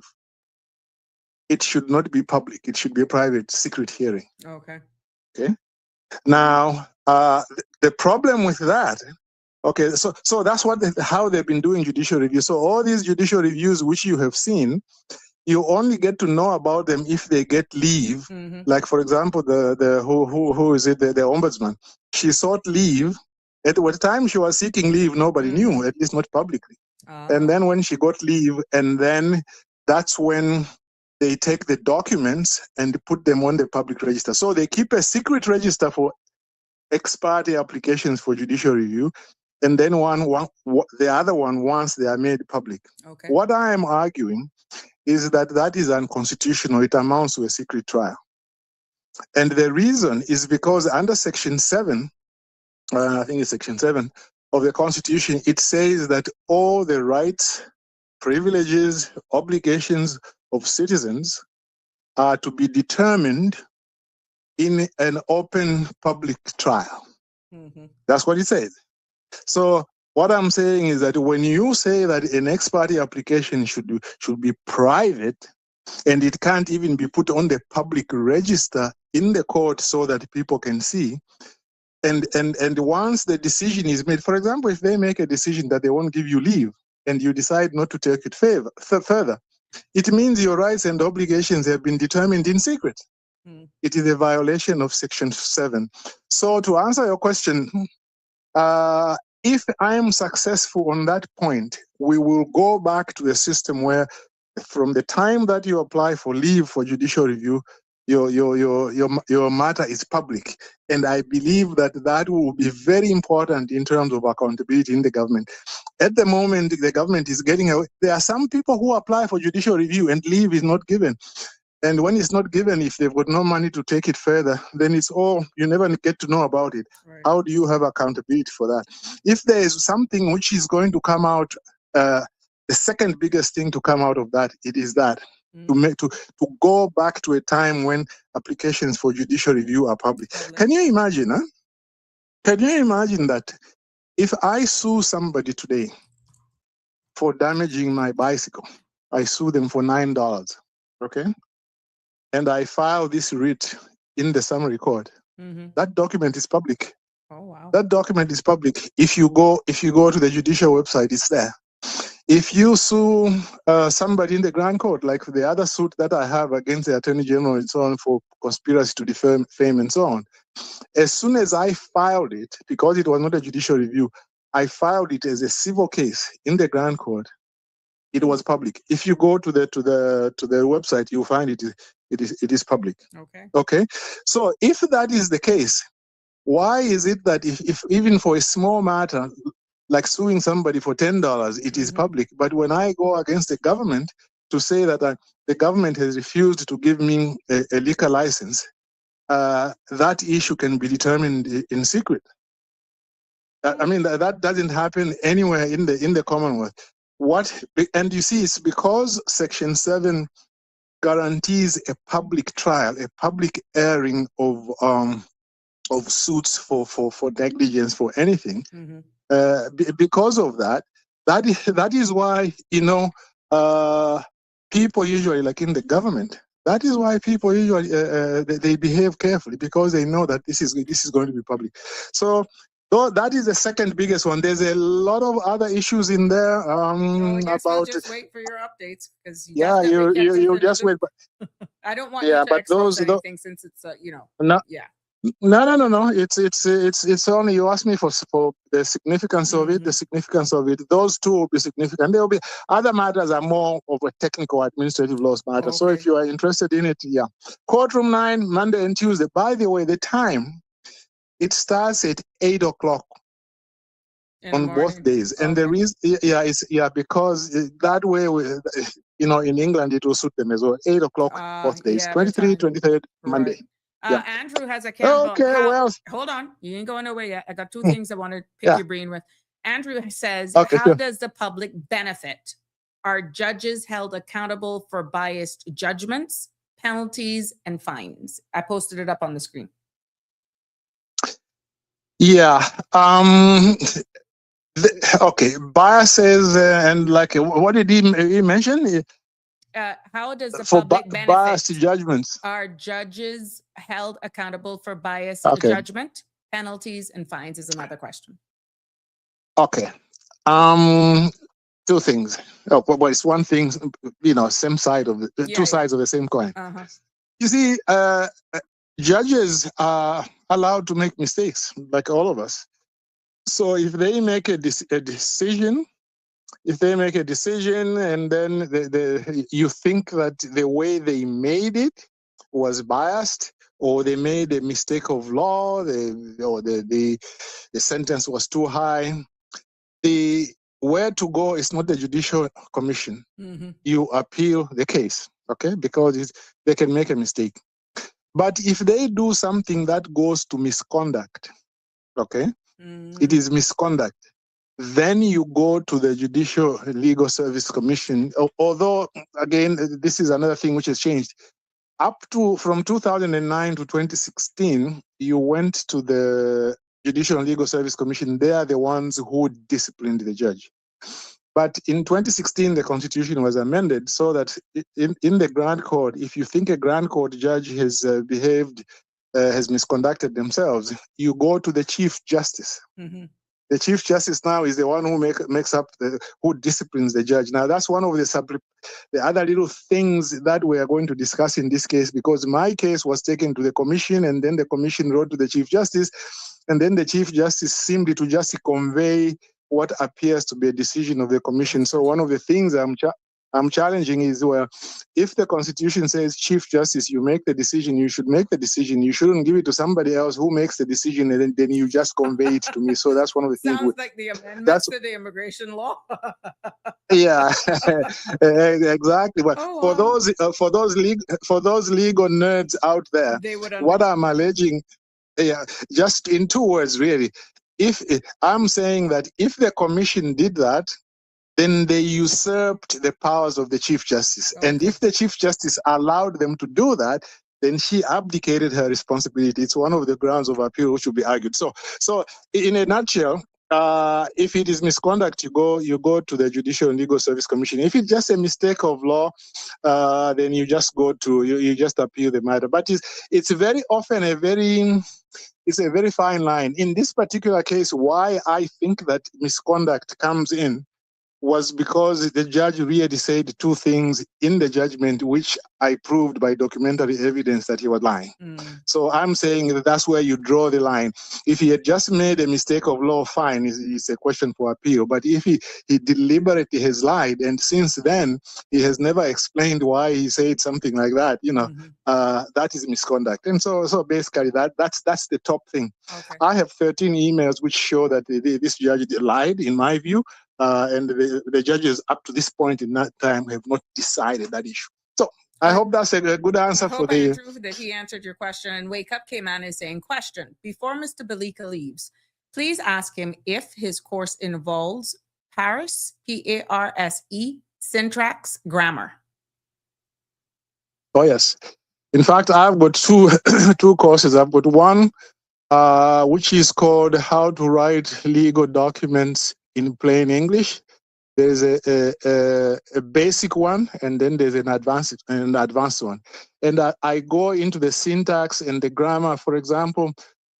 it should not be public. It should be a private, secret hearing. Okay. Okay. Now, the problem with that, okay, so that's how they've been doing judicial review. So all these judicial reviews which you have seen, you only get to know about them if they get leave. Like, for example, who is it? The ombudsman. She sought leave. At the time she was seeking leave, nobody knew, at least not publicly. And then when she got leave, and then that's when they take the documents and put them on the public register. So they keep a secret register for ex parte applications for judicial review, and then the other one once they are made public. Okay. What I am arguing is that is unconstitutional. It amounts to a secret trial. And the reason is because under Section 7, I think it's Section 7 of the Constitution, it says that all the rights, privileges, obligations of citizens are to be determined in an open public trial. That's what it says. So what I'm saying is that when you say that an ex parte application should be private, and it can't even be put on the public register in the court so that people can see, and once the decision is made, for example, if they make a decision that they won't give you leave and you decide not to take it further, it means your rights and obligations have been determined in secret. It is a violation of Section 7. So to answer your question, if I am successful on that point, we will go back to a system where from the time that you apply for leave for judicial review, your matter is public. And I believe that will be very important in terms of accountability in the government. At the moment, the government is getting away. There are some people who apply for judicial review and leave is not given. And when it's not given, if they've got no money to take it further, then you never get to know about it. Right. How do you have accountability for that? If there is something which is going to come out, the second biggest thing to come out of that, it is that to go back to a time when applications for judicial review are public. Can you imagine? Can you imagine that if I sue somebody today for damaging my bicycle, I sue them for $9, okay? And I file this writ in the summary court. That document is public. Oh wow! That document is public. If you go to the judicial website, it's there. If you sue somebody in the Grand Court, like the other suit that I have against the Attorney General and so on for conspiracy to defame and so on, as soon as I filed it, because it was not a judicial review, I filed it as a civil case in the Grand Court. It was public. If you go to the website, you'll find it is public. Okay. So if that is the case, why is it that if even for a small matter, like suing somebody for $10, it is public, but when I go against the government to say that the government has refused to give me a liquor license, that issue can be determined in secret. I mean, that doesn't happen anywhere in the Commonwealth. And you see, it's because Section 7 guarantees a public trial, a public airing of suits for negligence, for anything. Because of that is why people usually, like in the government, that is why people usually they behave carefully, because they know that this is going to be public. So that is the second biggest one. There's a lot of other issues in there I'll just wait for your updates, because you just wait. I don't want you to expose anything since it's No. It's only, you asked me for the significance of it. The significance of it. Those two will be significant. There will be other matters are more of a technical administrative laws matter. So if you are interested in it, Courtroom 9, Monday and Tuesday. By the way, the time, it starts at 8:00 on both days, and the reason, because that way, in England it will suit them as well. 8:00 both days, 23rd, 23rd, Monday. Yeah. Andrew has a Campbell. Okay, well, Hold on. You ain't going nowhere yet. I got two things I want to pick Yeah. your brain with. Andrew says, Okay, how sure. does the public benefit? Are judges held accountable for biased judgments, penalties, and fines? I posted it up on the screen. Yeah. Okay. Biases and like what did he mention? How does the For public benefit? biased judgments. Are judges held accountable for biased Okay. judgment, penalties, and fines? Is another question. Okay. Two things. Oh, but it's one thing. Same side of the two sides of the same coin. Uh-huh. You see, judges are allowed to make mistakes, like all of us. So if they make a decision, and then you think that the way they made it was biased, or they made a mistake of law, or the sentence was too high, the where to go is not the judicial commission. Mm-hmm. You appeal the case, okay? Because they can make a mistake. But if they do something that goes to misconduct, okay, it is misconduct, then you go to the Judicial Legal Service Commission. Although, again, this is another thing which has changed. From 2009 to 2016, you went to the Judicial and Legal Service Commission. They are the ones who disciplined the judge. But in 2016, the Constitution was amended so that in the Grand Court, if you think a Grand Court judge has has misconducted themselves, you go to the Chief Justice. Mm-hmm. The Chief Justice now is the one who who disciplines the judge. Now, that's one of the other little things that we are going to discuss in this case, because my case was taken to the commission, and then the commission wrote to the Chief Justice, and then the Chief Justice seemed to just convey what appears to be a decision of the commission. So one of the things I'm challenging is, well, if the Constitution says Chief Justice, you make the decision, you should make the decision. You shouldn't give it to somebody else who makes the decision, and then you just convey it to me. So that's one of the things. Sounds like the amendments to the immigration law. Yeah, exactly. But for those legal nerds out there, They would what I'm alleging, just in two words, really, if I'm saying that if the commission did that, then they usurped the powers of the Chief Justice. Okay. And if the Chief Justice allowed them to do that, then she abdicated her responsibility. It's one of the grounds of appeal which should be argued. So in a nutshell, if it is misconduct, you go to the Judicial and Legal Service Commission. If it's just a mistake of law, then you just go to you just appeal the matter. But it's very often a very fine line. In this particular case, why I think that misconduct comes in was because the judge really said two things in the judgment, which I proved by documentary evidence that he was lying. So I'm saying that that's where you draw the line. If he had just made a mistake of law, fine, it's a question for appeal. But if he deliberately has lied, and since then he has never explained why he said something like that, that is misconduct. And so basically that's the top thing. Okay. I have 13 emails which show that this judge lied, in my view. And the judges up to this point in that time have not decided that issue. So I hope that's a good answer for the... Andrew, that he answered your question. And Wake Up Cayman is saying, question, before Mr. Balika leaves, please ask him if his course involves Parse, P-A-R-S-E, syntax, grammar. Oh, yes. In fact, I've got two courses. I've got one which is called How to Write Legal Documents in Plain English. There's a basic one, and then there's an advanced one. And I go into the syntax and the grammar. For example,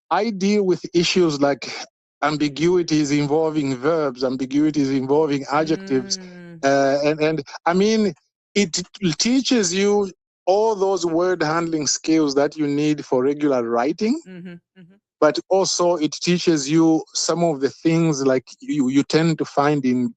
I deal with issues like ambiguities involving verbs, ambiguities involving adjectives. And I mean, it teaches you all those word handling skills that you need for regular writing. But also it teaches you some of the things like you tend to find in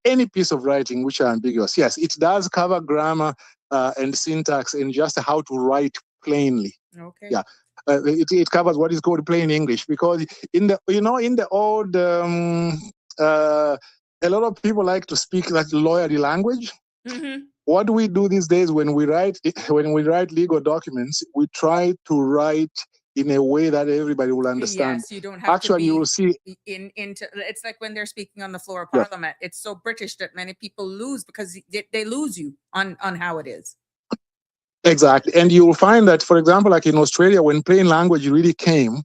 any piece of writing which are ambiguous. Yes, it does cover grammar and syntax and just how to write plainly. Okay. Yeah. It covers what is called plain English, because in the old a lot of people like to speak that lawyerly language. what we do these days when we write legal documents, we try to write in a way that everybody will understand. Yes, you don't have Actually, to you be will see. into. It's like when they're speaking on the floor of Yeah. Parliament. It's so British that many people lose because they lose you on how it is. Exactly. And you will find that, for example, like in Australia, when plain language really came,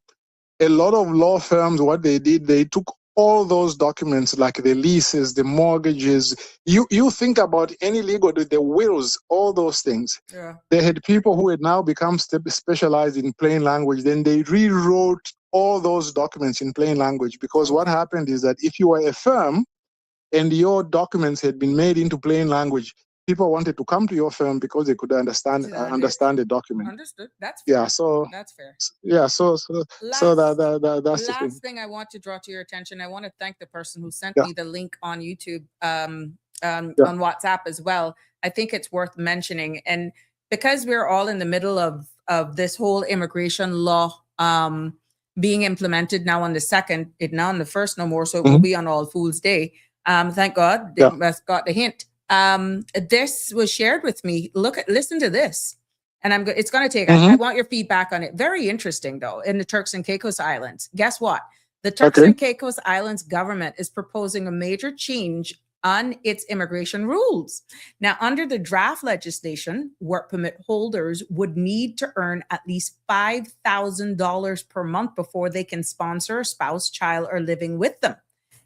a lot of law firms, what they did, they took all those documents, like the leases, the mortgages. You think about any legal, the wills, all those things. Yeah. They had people who had now become specialized in plain language. Then they rewrote all those documents in plain language, because what happened is that if you were a firm and your documents had been made into plain language, people wanted to come to your firm because they could understand the document. Understood. That's fair. Yeah. So that's fair. yeah. So that's the thing. Last thing I want to draw to your attention. I want to thank the person who sent Yeah. me the link on YouTube, Yeah. on WhatsApp as well. I think it's worth mentioning, and because we're all in the middle of this whole immigration law being implemented now on the 2nd, it now on the 1st no more, so it will be on All Fools Day. Thank God they Yeah. must got the hint. This was shared with me. Listen to this. And it's going to take, I want your feedback on it. Very interesting though, in the Turks and Caicos Islands. Guess what? The Turks and Caicos Islands government is proposing a major change on its immigration rules. Now, under the draft legislation, work permit holders would need to earn at least $5,000 per month before they can sponsor a spouse, child, or living with them.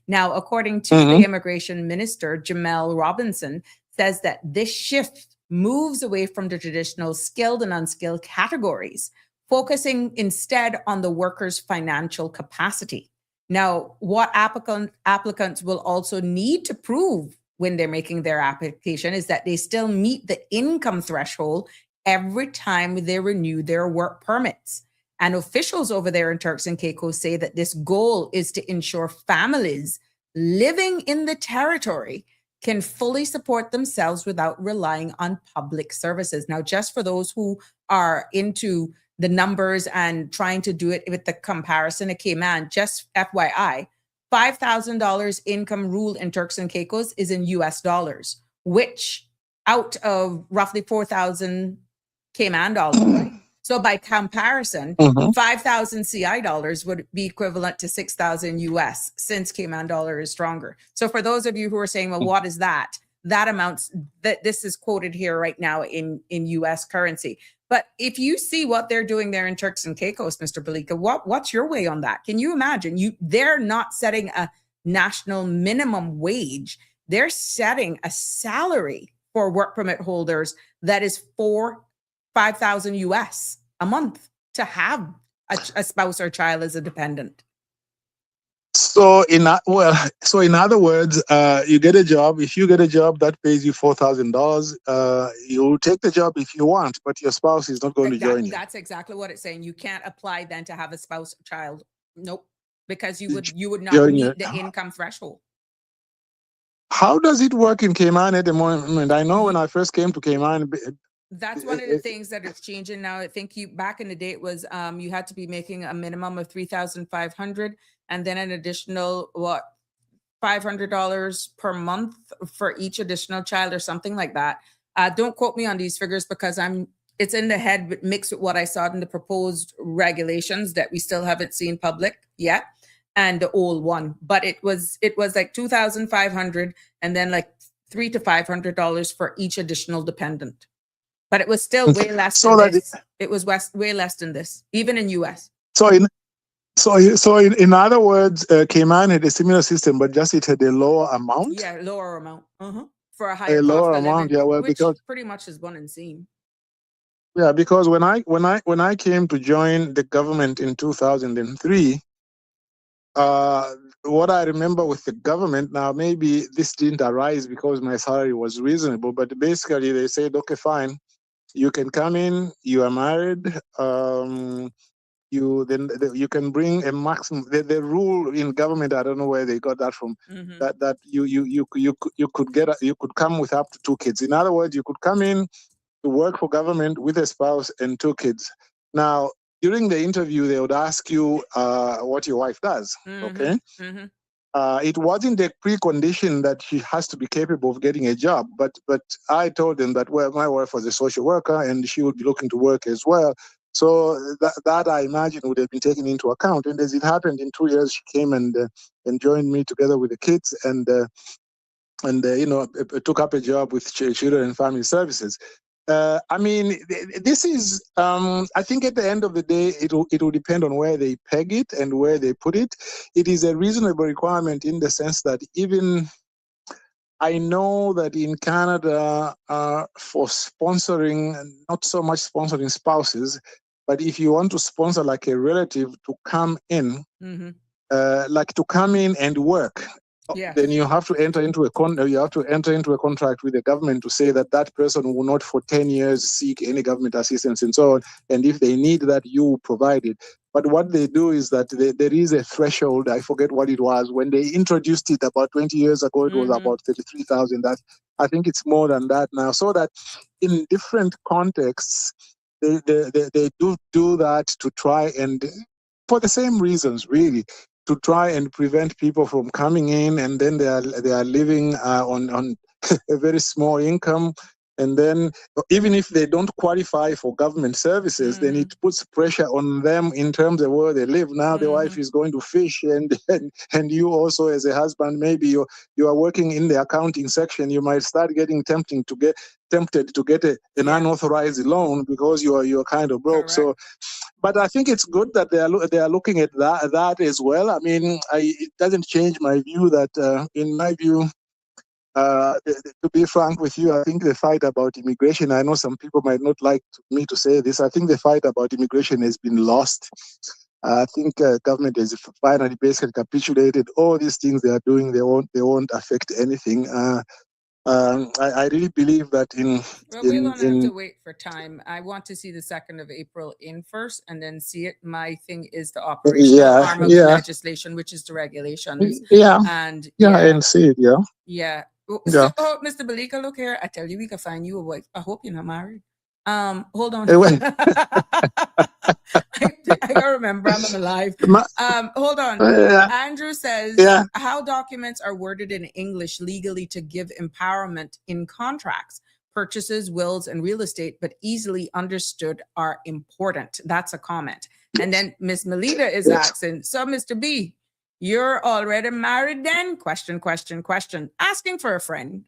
Now, according to the immigration minister, Jamel Robinson, says that this shift moves away from the traditional skilled and unskilled categories, focusing instead on the worker's financial capacity. Now, what applicants will also need to prove when they're making their application is that they still meet the income threshold every time they renew their work permits. And officials over there in Turks and Caicos say that this goal is to ensure families living in the territory can fully support themselves without relying on public services. Now, just for those who are into the numbers and trying to do it with the comparison of Cayman, just FYI, $5,000 income rule in Turks and Caicos is in US dollars, which out of roughly 4,000 Cayman dollars, right? So by comparison, 5,000 CI dollars would be equivalent to 6,000 US, since Cayman dollar is stronger. So for those of you who are saying, well, what is that? That amounts, that this is quoted here right now in US currency. But if you see what they're doing there in Turks and Caicos, Mr. Balika, what's your way on that? Can you imagine? They're not setting a national minimum wage. They're setting a salary for work permit holders that is 5,000 US a month to have a spouse or child as a dependent. So in other words, you get a job. If you get a job that pays you $4,000, you'll take the job if you want, but your spouse is not going to join you. That's exactly what it's saying. You can't apply then to have a spouse or child. Nope, because you would not meet the income threshold. How does it work in Cayman at the moment? I know when I first came to Cayman. That's one of the things that is changing now. I think back in the day it was you had to be making a minimum of $3,500 and then an additional $500 per month for each additional child or something like that. Don't quote me on these figures because it's in the head but mixed with what I saw in the proposed regulations that we still haven't seen public yet, and the old one. But it was like $2,500 and then like $300 to $500 for each additional dependent. But it was still way less than this. It was way less than this, even in US. So in other words, Cayman had a similar system, but just it had a lower amount. Yeah, lower amount. For a higher lower cost of amount. living, Yeah, well, which because pretty much is one and seen. Yeah, because when I came to join the government in 2003, what I remember with the government, now maybe this didn't arise because my salary was reasonable, but basically they said, okay, fine, you can come in, you are married, you can bring a maximum. The rule in government, I don't know where they got that from. That you could come with up to 2 kids. In other words, you could come in to work for government with a spouse and 2 kids. Now, during the interview, they would ask you what your wife does. Okay. It wasn't a precondition that she has to be capable of getting a job, but I told them that, well, my wife was a social worker and she would be looking to work as well. So that I imagine would have been taken into account. And as it happened, in 2 years, she came and joined me together with the kids and took up a job with Children and Family Services. I mean, this is, I think at the end of the day, it will depend on where they peg it and where they put it. It is a reasonable requirement in the sense that even I know that in Canada, for sponsoring, not so much sponsoring spouses, but if you want to sponsor like a relative to come in, like to come in and work, then you have to enter into a contract with the government to say that that person will not for 10 years seek any government assistance and so on. And if they need that, you provide it. But what they do is that there is a threshold. I forget what it was. When they introduced it about 20 years ago, it was about 33,000. I think it's more than that now. So that in different contexts, they do that to try and, for the same reasons, really, to try and prevent people from coming in, and then they are living on a very small income, and then even if they don't qualify for government services, then it puts pressure on them in terms of where they live. Now the wife is going to fish, and you also as a husband, maybe you are working in the accounting section, you might start getting tempted to get an unauthorized loan because you are kind of broke. Correct. So. But I think it's good that they are looking at that as well. I mean, it doesn't change my view that, in my view, to be frank with you, I think the fight about immigration, I know some people might not like me to say this, I think the fight about immigration has been lost. I think government has finally basically capitulated. All these things they are doing, they won't affect anything. I really believe that we'll not have to wait for time. I want to see the 2nd of April in first and then see it. My thing is the operational arm of the legislation, which is the regulations. And see it. Yeah. So, Mr. Balika, look here. I tell you, we can find you a wife. I hope you're not married. Hold on. I gotta remember I'm alive. Hold on. Andrew says how documents are worded in English legally to give empowerment in contracts, purchases, wills, and real estate, but easily understood are important. That's a comment. And then Miss Melita is asking, so Mr. B, you're already married then? Question. Asking for a friend.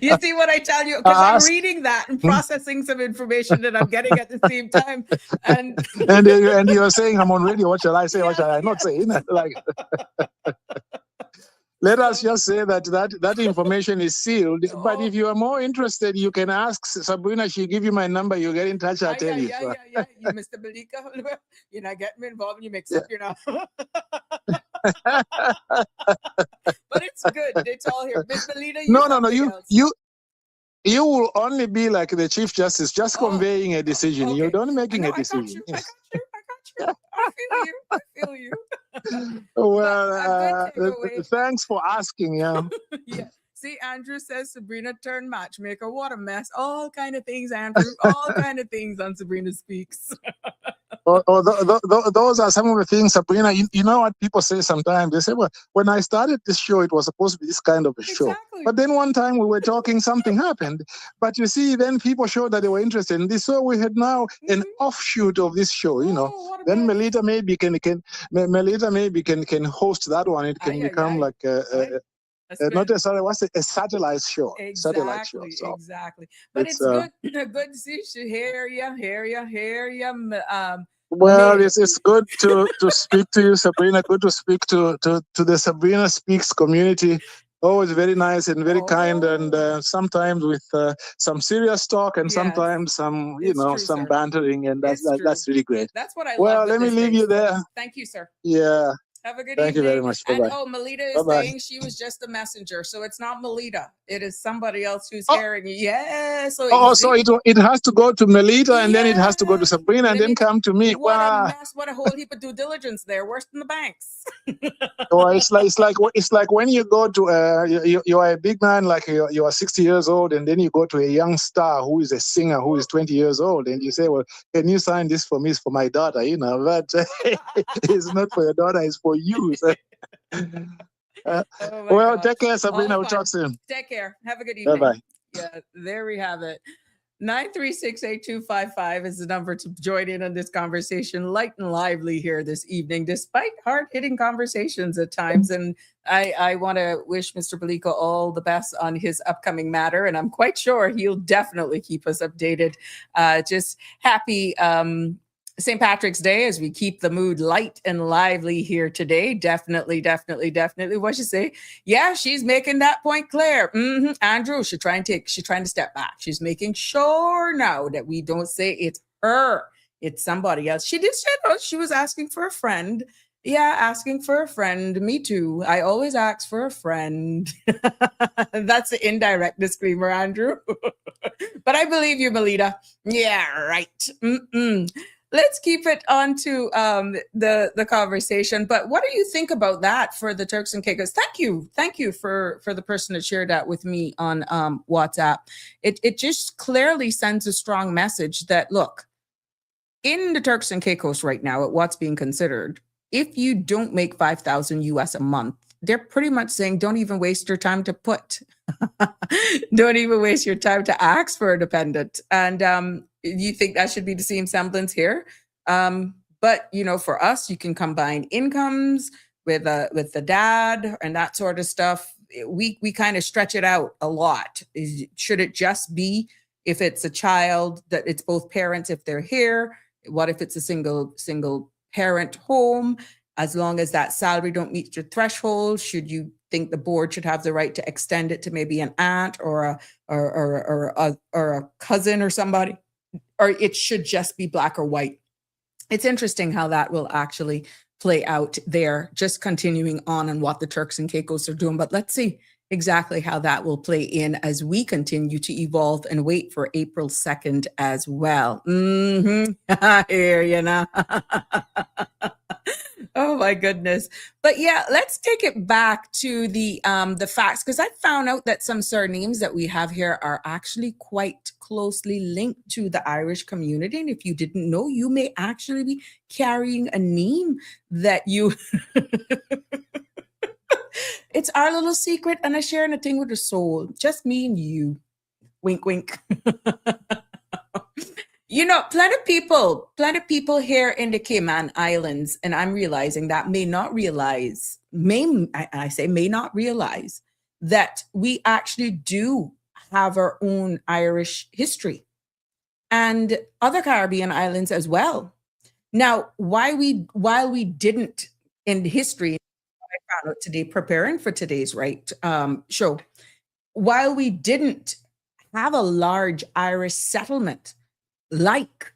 You see what I tell you? Because I'm reading that and processing some information that I'm getting at the same time. And you're saying I'm on radio. What shall I say? What shall I not say? Like, let us just say that information is sealed. But if you are more interested, you can ask Sabrina. She'll give you my number. You get in touch. I'll tell you. Yeah. You, Mr. Balika, you're not getting me involved in your mix-up, you know. But it's good. It's all here. Miss Melita, no. You will only be like the Chief Justice, just conveying a decision. Okay. You're not making a decision. I got you. I feel you. Well, thanks for asking. Yeah. See, Andrew says Sabrina turned matchmaker. What a mess. All kind of things, Andrew. All kind of things on Sabrina Speaks. Those are some of the things, Sabrina. You know what people say sometimes? They say, well, when I started this show, it was supposed to be this kind of a show. But then one time we were talking, something happened. But you see, then people showed that they were interested in this. So we had now an offshoot of this show, you know. Then Melita maybe can host that one. It can become like not necessarily a satellite show. Exactly. But it's good to see you. Hear you. Well, it's good to speak to you, Sabrina. Good to speak to the Sabrina Speaks community. Always very nice and very kind, and sometimes with some serious talk, and sometimes some some sir. Bantering, and that's really great. That's what I love. Well, let me leave you there. Thank you, sir. Yeah. Have a good Thank you evening. very much. And Bye-bye. Melita is Bye-bye. saying she was just a messenger. So it's not Melita. It is somebody else who's Oh, hearing you. Yeah. So oh, you so see? it has to go to Melita, and then it has to go to Yeah. Sabrina, and Let then me come to me. what a Wow. mess. What a whole heap of due diligence there. Worse than the banks. Or it's like when you go to you are a big man, like you are 60 years old, and then you go to a young star who is a singer who is 20 years old, and you say, well, can you sign this for me? It's for my daughter, but it's not for your daughter, it's for you. So, Oh my well, gosh. take care, Sabrina. All We'll talk fun. soon. Take care. Have a good Bye evening. bye. Yeah, there we have it. 9368255 is the number to join in on this conversation. Light and lively here this evening, despite hard-hitting conversations at times. And I want to wish Mr. Belico all the best on his upcoming matter. And I'm quite sure he'll definitely keep us updated. Just happy St. Patrick's Day as we keep the mood light and lively here today. Definitely. What you say? Yeah, she's making that point clear. Andrew, she's trying to step back. She's making sure now that we don't say it's her, it's somebody else. She did say she was asking for a friend. Yeah, asking for a friend. Me too. I always ask for a friend. That's the indirect disclaimer, Andrew. But I believe you, Melita. Yeah, right. Let's keep it on to the conversation. But what do you think about that for the Turks and Caicos? Thank you for the person that shared that with me on WhatsApp. It just clearly sends a strong message that, look, in the Turks and Caicos right now, at what's being considered, if you don't make 5,000 US a month, they're pretty much saying, don't even waste your time to put. Don't even waste your time to ask for a dependent. And you think that should be the same semblance here? But for us, you can combine incomes with the dad and that sort of stuff. We kind of stretch it out a lot. Should it just be if it's a child that it's both parents if they're here? What if it's a single parent home? As long as that salary don't meet your threshold, should you think the board should have the right to extend it to maybe an aunt or a cousin or somebody, or it should just be black or white? It's interesting how that will actually play out there, just continuing on what the Turks and Caicos are doing. But let's see exactly how that will play in as we continue to evolve and wait for April 2nd as well. I hear you now. Oh my goodness. But yeah, let's take it back to the facts, because I found out that some surnames that we have here are actually quite closely linked to the Irish community. And if you didn't know, you may actually be carrying a name that you it's our little secret, and I sharing a thing with the soul. Just me and you. Wink, wink. Plenty of people here in the Cayman Islands, and I'm realizing that may not realize that we actually do have our own Irish history and other Caribbean islands as well. Now, while we didn't in history, I found out today preparing for today's show, while we didn't have a large Irish settlement like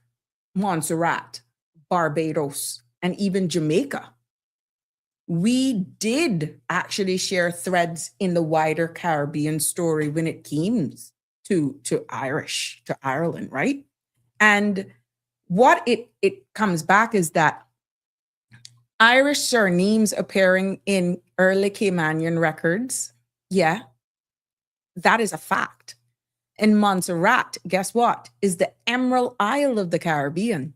Montserrat, Barbados, and even Jamaica, we did actually share threads in the wider Caribbean story when it came to Ireland, right? And what it comes back is that Irish surnames appearing in early Caymanian records, yeah, that is a fact. And Montserrat, guess what, is the Emerald Isle of the Caribbean.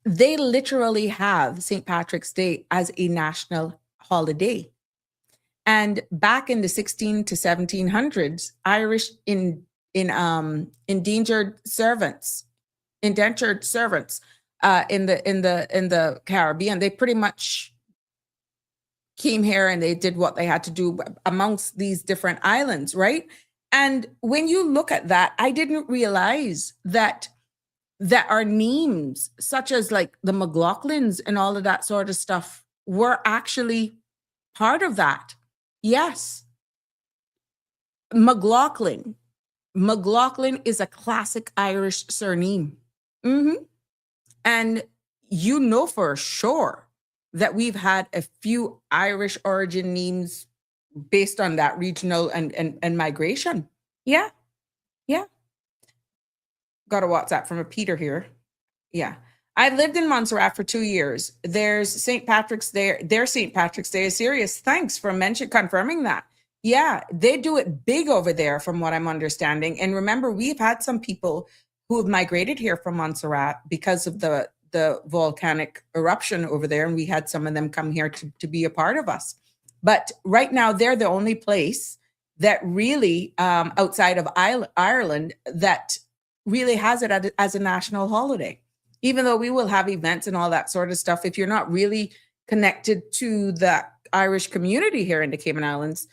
They literally have St. Patrick's Day as a national holiday. And back in the 16 to 1700s, Irish indentured servants in the Caribbean, they pretty much came here and they did what they had to do amongst these different islands, right? And when you look at that, I didn't realize that our names, such as like the McLaughlins and all of that sort of stuff, were actually part of that. Yes. McLaughlin is a classic Irish surname. And for sure that we've had a few Irish origin names based on that regional and migration. Yeah. Yeah. Got a WhatsApp from a Peter here. Yeah. I lived in Montserrat for 2 years. There's St. Patrick's Day. Their St. Patrick's Day is serious. Thanks for confirming that. Yeah, they do it big over there from what I'm understanding. And remember, we've had some people who have migrated here from Montserrat because of the volcanic eruption over there. And we had some of them come here to be a part of us. But right now, they're the only place that really, outside of Ireland, that really has it as a national holiday. Even though we will have events and all that sort of stuff, if you're not really connected to the Irish community here in the Cayman Islands,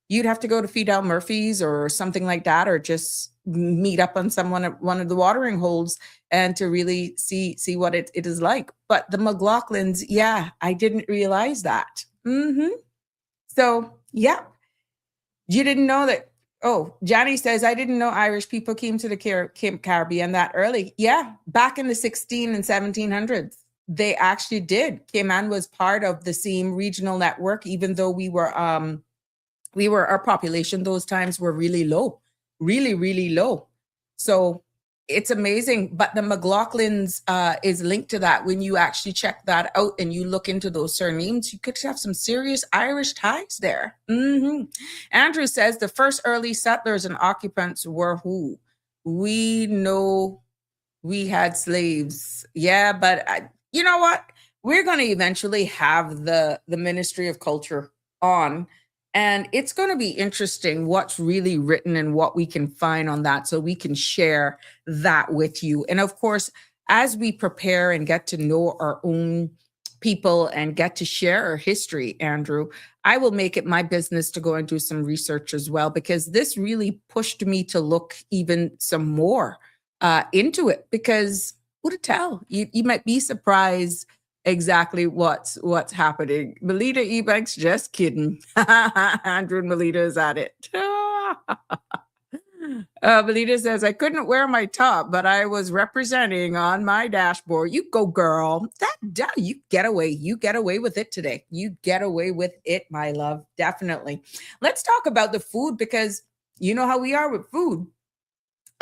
you'd have to go to Fidel Murphy's or something like that, or just meet up on someone at one of the watering holes and to really see what it is like. But the McLaughlins, yeah, I didn't realize that. So, yeah, you didn't know that. Oh, Johnny says, I didn't know Irish people came to the Caribbean that early. Yeah, back in the 16 and 1700s, they actually did. Cayman was part of the same regional network, even though our population those times were really low, really, really low. So it's amazing. But the McLaughlins is linked to that. When you actually check that out and you look into those surnames, you could have some serious Irish ties there. Andrew says the first early settlers and occupants were who? We know we had slaves. Yeah, but you know what? We're going to eventually have the Ministry of Culture on. And it's going to be interesting what's really written and what we can find on that so we can share that with you. And of course, as we prepare and get to know our own people and get to share our history, Andrew, I will make it my business to go and do some research as well, because this really pushed me to look even some more into it, because who to tell? You might be surprised exactly what's happening. Melita Ebanks, just kidding. Andrew and Melita is at it. Melita says, I couldn't wear my top, but I was representing on my dashboard. You go, girl. You get away. You get away with it today. You get away with it, my love. Definitely. Let's talk about the food, because you know how we are with food.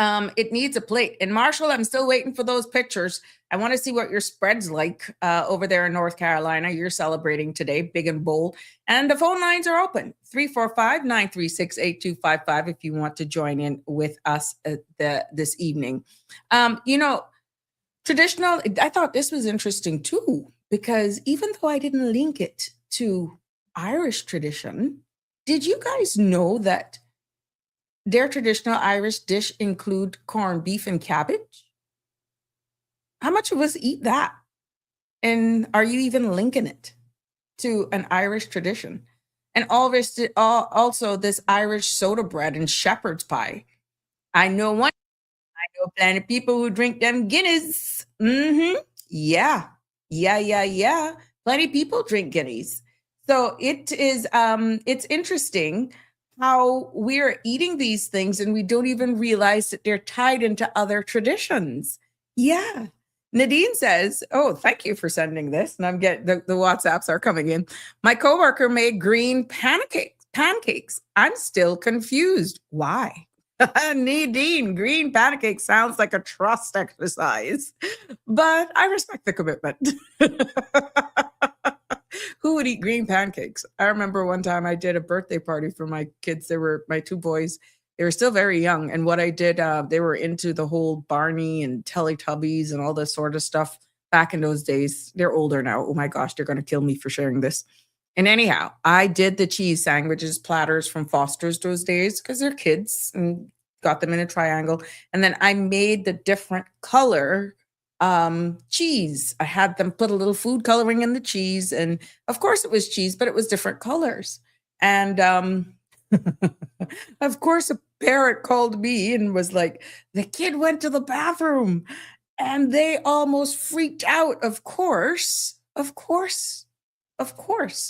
It needs a plate. And Marshall, I'm still waiting for those pictures. I want to see what your spread's like over there in North Carolina. You're celebrating today, big and bold. And the phone lines are open, 345-936-8255 if you want to join in with us this evening. Traditional, I thought this was interesting too, because even though I didn't link it to Irish tradition, did you guys know that their traditional Irish dish include corned beef and cabbage? How much of us eat that? And are you even linking it to an Irish tradition? And also this Irish soda bread and shepherd's pie. I know plenty of people who drink them Guinness. Yeah. Plenty of people drink Guinness. So it is, it's interesting how we're eating these things and we don't even realize that they're tied into other traditions. Yeah. Nadine says, oh, thank you for sending this. And I'm getting the WhatsApps are coming in. My coworker made green pancakes. I'm still confused. Why? Nadine, green pancakes sounds like a trust exercise, but I respect the commitment. Who would eat green pancakes? I remember one time I did a birthday party for my kids. They were my two boys. They were still very young. And what I did, they were into the whole Barney and Teletubbies and all this sort of stuff back in those days. They're older now. Oh my gosh, they're going to kill me for sharing this. And anyhow, I did the cheese sandwiches platters from Foster's those days because they're kids, and got them in a triangle. And then I made the different color cheese. I had them put a little food coloring in the cheese. And of course it was cheese, but it was different colors. And of course a parent called me and was like, the kid went to the bathroom, and they almost freaked out. Of course,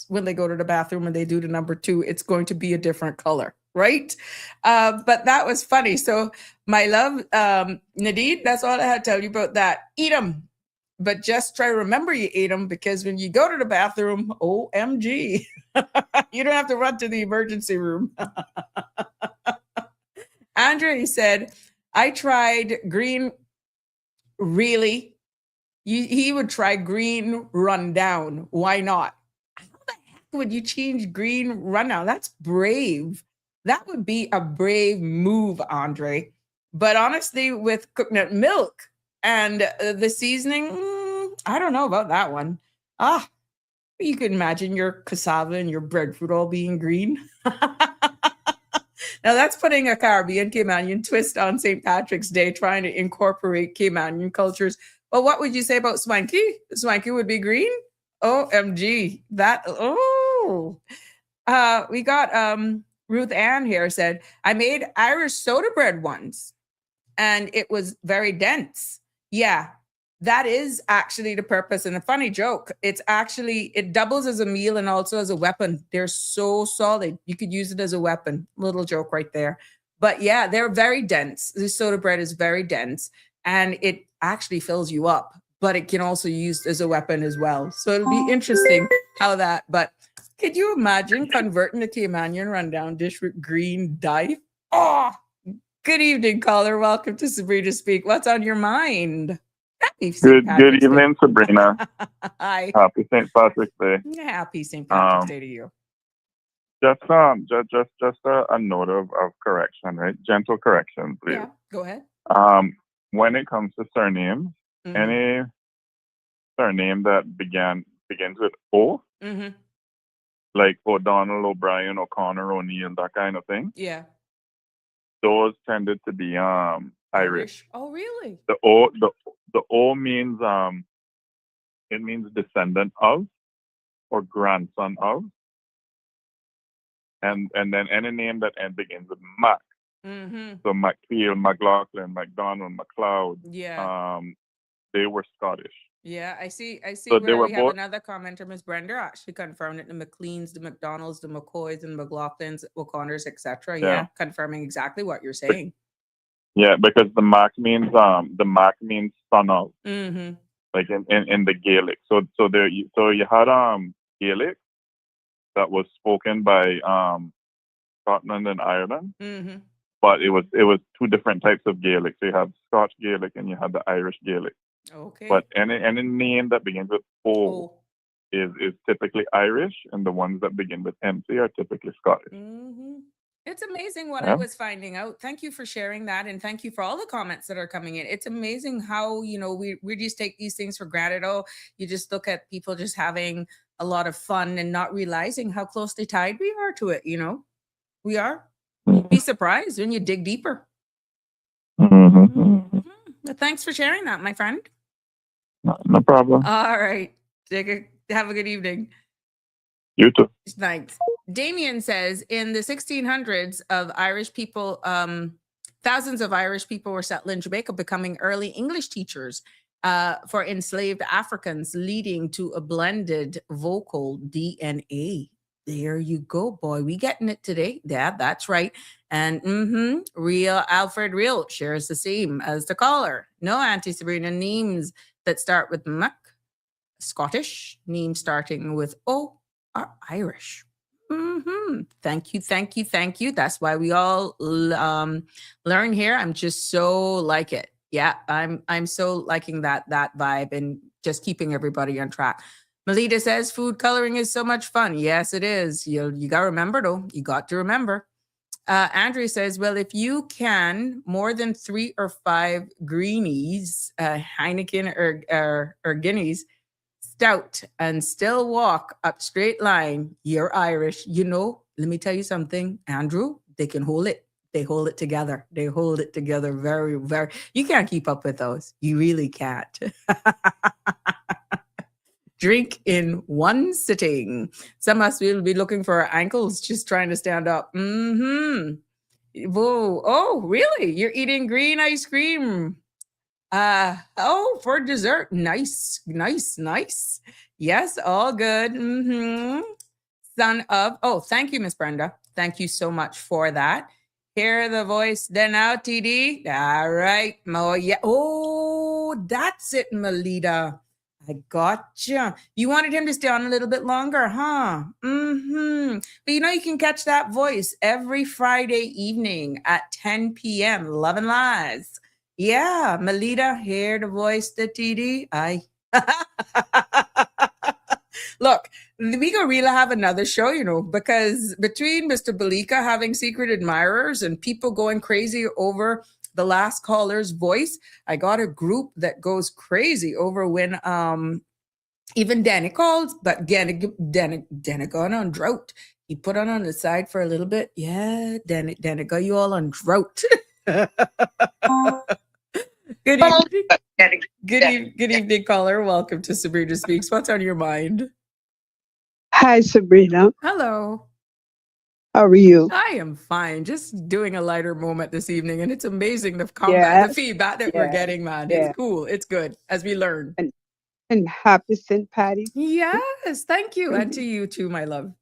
when they go to the bathroom and they do the number 2, it's going to be a different color, right? But that was funny. So my love, Nadine, that's all I had to tell you about that. Eat them. but just try to remember you ate them, because when you go to the bathroom, OMG, you don't have to run to the emergency room. Andre said, I tried green. Really? He would try green rundown. Why not? How the heck would you change green rundown? That's brave. That would be a brave move, Andre. But honestly, with coconut milk and the seasoning, I don't know about that one. You could imagine your cassava and your breadfruit all being green. Now that's putting a Caribbean Caymanian twist on St. Patrick's Day, trying to incorporate Caymanian cultures. But what would you say about Swanky? Swanky would be green? OMG. We got Ruth Ann here said, I made Irish soda bread once and it was very dense. Yeah, that is actually the purpose. And a funny joke, it doubles as a meal and also as a weapon. They're so solid. You could use it as a weapon. Little joke right there. But yeah, they're very dense. The soda bread is very dense and it actually fills you up, but it can also be used as a weapon as well. So it'll be interesting how that, but could you imagine converting a Caymanian rundown dish with green dye? Oh, good evening, caller. Welcome to Sabrina Speak. What's on your mind? Good evening, Sabrina. Hi. Happy St. Patrick's Day. Happy St. Patrick's Day to you. Just a note of correction, right? Gentle correction, please. Yeah, go ahead. When it comes to surnames, any surname that begins with O, like O'Donnell, O'Brien, O'Connor, O'Neill, that kind of thing. Yeah. Those tended to be Irish. Oh, really? The O means it means descendant of or grandson of. And then any name that begins with Mac. So McPeel, McLaughlin, McDonald, McLeod. Yeah. They were Scottish. Yeah, I see So where we have another commenter, Miss Brenda, actually confirmed it. The McLeans, the McDonalds, the McCoys, and McLaughlins, O'Connors, etc. Yeah, confirming exactly what you're saying. Yeah, because the Mac means son of. Like in the Gaelic. So you had Gaelic that was spoken by Scotland and Ireland. But it was two different types of Gaelic. So you had Scotch Gaelic and you had the Irish Gaelic. Okay. But any name that begins with O is typically Irish, and the ones that begin with MC are typically Scottish. It's amazing what I was finding out. Thank you for sharing that, and thank you for all the comments that are coming in. It's amazing how, we just take these things for granted. Oh, you just look at people just having a lot of fun and not realizing how closely tied we are to it. We are. You'd be surprised when you dig deeper. But thanks for sharing that, my friend. No problem. All right. Have a good evening. You too. Thanks. Damien says, in the 1600s, thousands of Irish people were settled in Jamaica, becoming early English teachers for enslaved Africans, leading to a blended vocal DNA. There you go, boy. We getting it today. Yeah, that's right. And Real Alfred Real shares the same as the caller. No, Auntie Sabrina, names that start with Mac, Scottish. Names starting with O are Irish. Thank you. That's why we all learn here. I'm just so like it. Yeah, I'm so liking that vibe and just keeping everybody on track. Melita says food coloring is so much fun. Yes, it is. You got to remember, though. You got to remember. Andrea says, well, if you can more than 3 or 5 greenies, Heineken or Guinness stout and still walk up straight line, you're Irish. Let me tell you something, Andrew, they can hold it. They hold it together. They hold it together very, very. You can't keep up with those. You really can't. Drink in one sitting. Some of us will be looking for our ankles just trying to stand up. Whoa. Oh, really? You're eating green ice cream? For dessert. Nice. Yes, all good. Son of. Thank you, Miss Brenda. Thank you so much for that. Hear the voice. Then out, TD. All right. Oh, yeah. Oh, that's it, Melita. I gotcha. You wanted him to stay on a little bit longer, huh? Mm-hmm. But you can catch that voice every Friday evening at 10 p.m. Love and Lies. Yeah, Melita, hear the voice, the TD. I. Look, we gonna really have another show, because between Mr. Balika having secret admirers and people going crazy over the last caller's voice, I got a group that goes crazy over when even Danny called, but Danny got on drought. He put on the side for a little bit. Yeah, Danny got you all on drought. Good evening. Good evening, caller. Welcome to Sabrina Speaks. What's on your mind? Hi, Sabrina. Hello. How are you? I am fine. Just doing a lighter moment this evening, and it's amazing the Yes, the feedback that we're yes, getting, man. yes. It's cool. It's good as we learn. And happy St. Patty's. Yes, thank you, and Mhm. to you too, my love.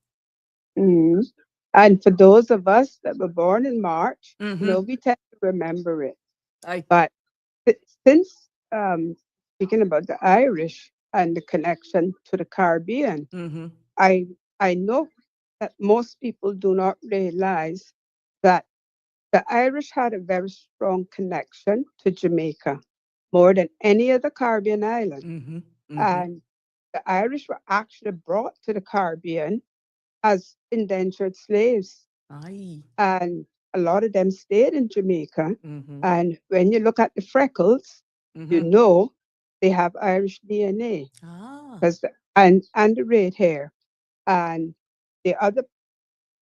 Mhm. And for those of us that were born in March, Mhm. we tend to remember it. I But since speaking about the Irish and the connection to the Caribbean, Mhm. I I know that most people do not realize that the Irish had a very strong connection to Jamaica, more than any other Caribbean island. Mhm. Mhm. And the Irish were actually brought to the Caribbean as indentured slaves. Aye. And a lot of them stayed in Jamaica. Mhm. And when you look at the freckles, you Mhm. know they have Irish DNA Ah. because and the red hair. And the other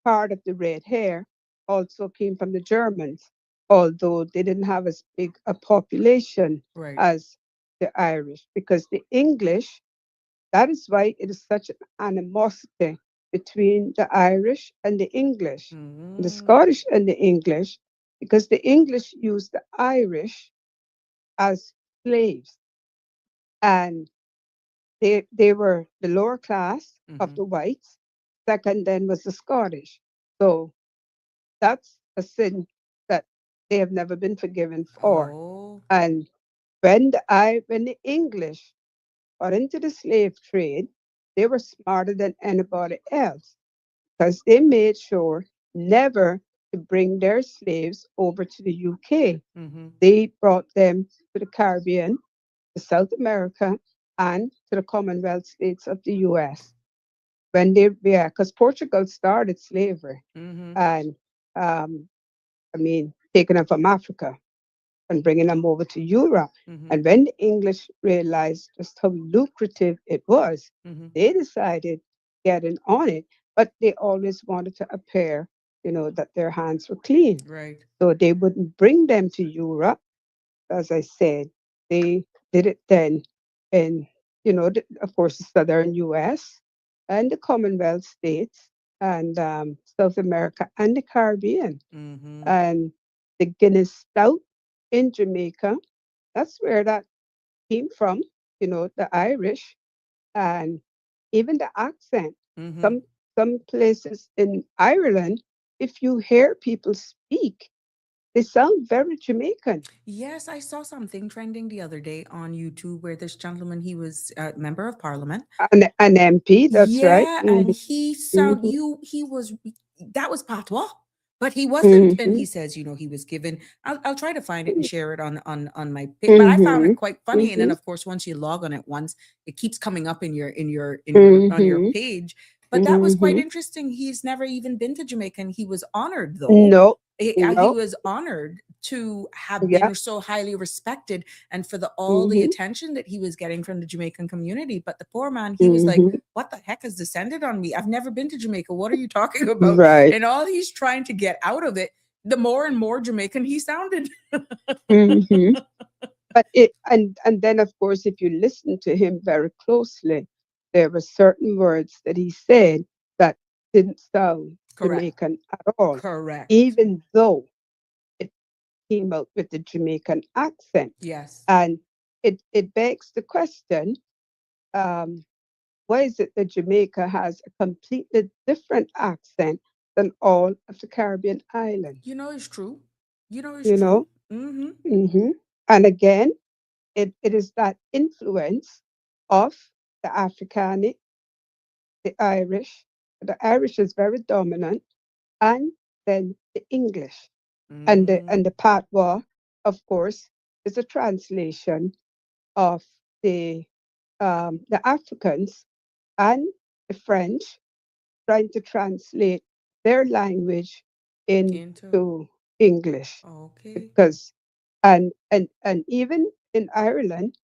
part of the red hair also came from the Germans, although they didn't have as big a population Right. as the Irish, because the English, that is why it is such an animosity between the Irish and the English, the Mm. Scottish and the English, because the English used the Irish as slaves. And they were the lower class of Mhm. the whites. Second then was the Scottish. So that's a sin that they have never been forgiven for. Oh. And when the English got into the slave trade, they were smarter than anybody else because they made sure never to bring their slaves over to the UK. Mhm. They brought them to the Caribbean, to South America, and to the Commonwealth states of the US. Because Portugal started slavery, Mhm. and um, taking them from Africa and bringing them over to Europe. Mhm. And when the English realized just how lucrative it was, Mhm. they decided getting on it, but they always wanted to appear, that their hands were clean. Right. So they wouldn't bring them to Europe. As I said, they did it then in, of course, the southern US and the Commonwealth states and South America and the Caribbean. Mhm. And the Guinness Stout in Jamaica, that's where that came from, the Irish, and even the accent. Mhm. Some places in Ireland, if you hear people speak, they sound very Jamaican. Yes, I saw something trending the other day on YouTube where this gentleman, he was a member of parliament. An MP, that's right. Yeah, and Hmm. he was that was patois, but he wasn't. And Hmm. he says, he was given. I'll try to find it and share it on my page. But I found Hmm. it quite funny. And then, Hmm. of course, once you log on it once, it keeps coming up on your Hmm. page. But that was quite Hmm. interesting. He's never even been to Jamaica, and he was honored though. No, He no, was honored to have yeah. been so highly respected and for all the Hmm. attention that he was getting from the Jamaican community. But the poor man, he was like, Hmm. what the heck has descended on me? I've never been to Jamaica. What are you talking about? Right. And all he's trying to get out of it, the more and more Jamaican he sounded. Hmm. But and then of course, if you listen to him very closely, there were certain words that he said that didn't sound Correct. Jamaican at all, Correct. even though it came out with the Jamaican accent. Yes. And it begs the question, um, why is it that Jamaica has a completely different accent than all of the Caribbean islands? It's true. It's You true. know? Mm-hmm. Hmm. And again, it is that influence of the Africanic, the Irish. The Irish is very dominant, and then the English. And the patois, of course, is a translation of the Africans and the French trying to translate their language Into. into English. Okay. Because and even in Ireland,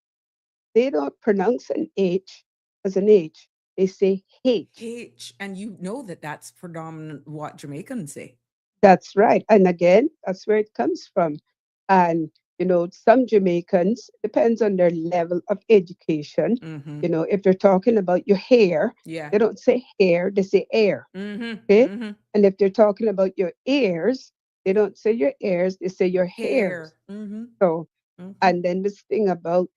they don't pronounce an H as an H. They say H. H, and you know that that's predominant what Jamaicans say. That's right. And again, that's where it comes from. And, some Jamaicans, depends on their level of education. If they're talking about your hair, Yeah. they don't say hair, they say air. Okay? And if they're talking about your ears, they don't say your ears, they say your hairs. So, and then this thing about,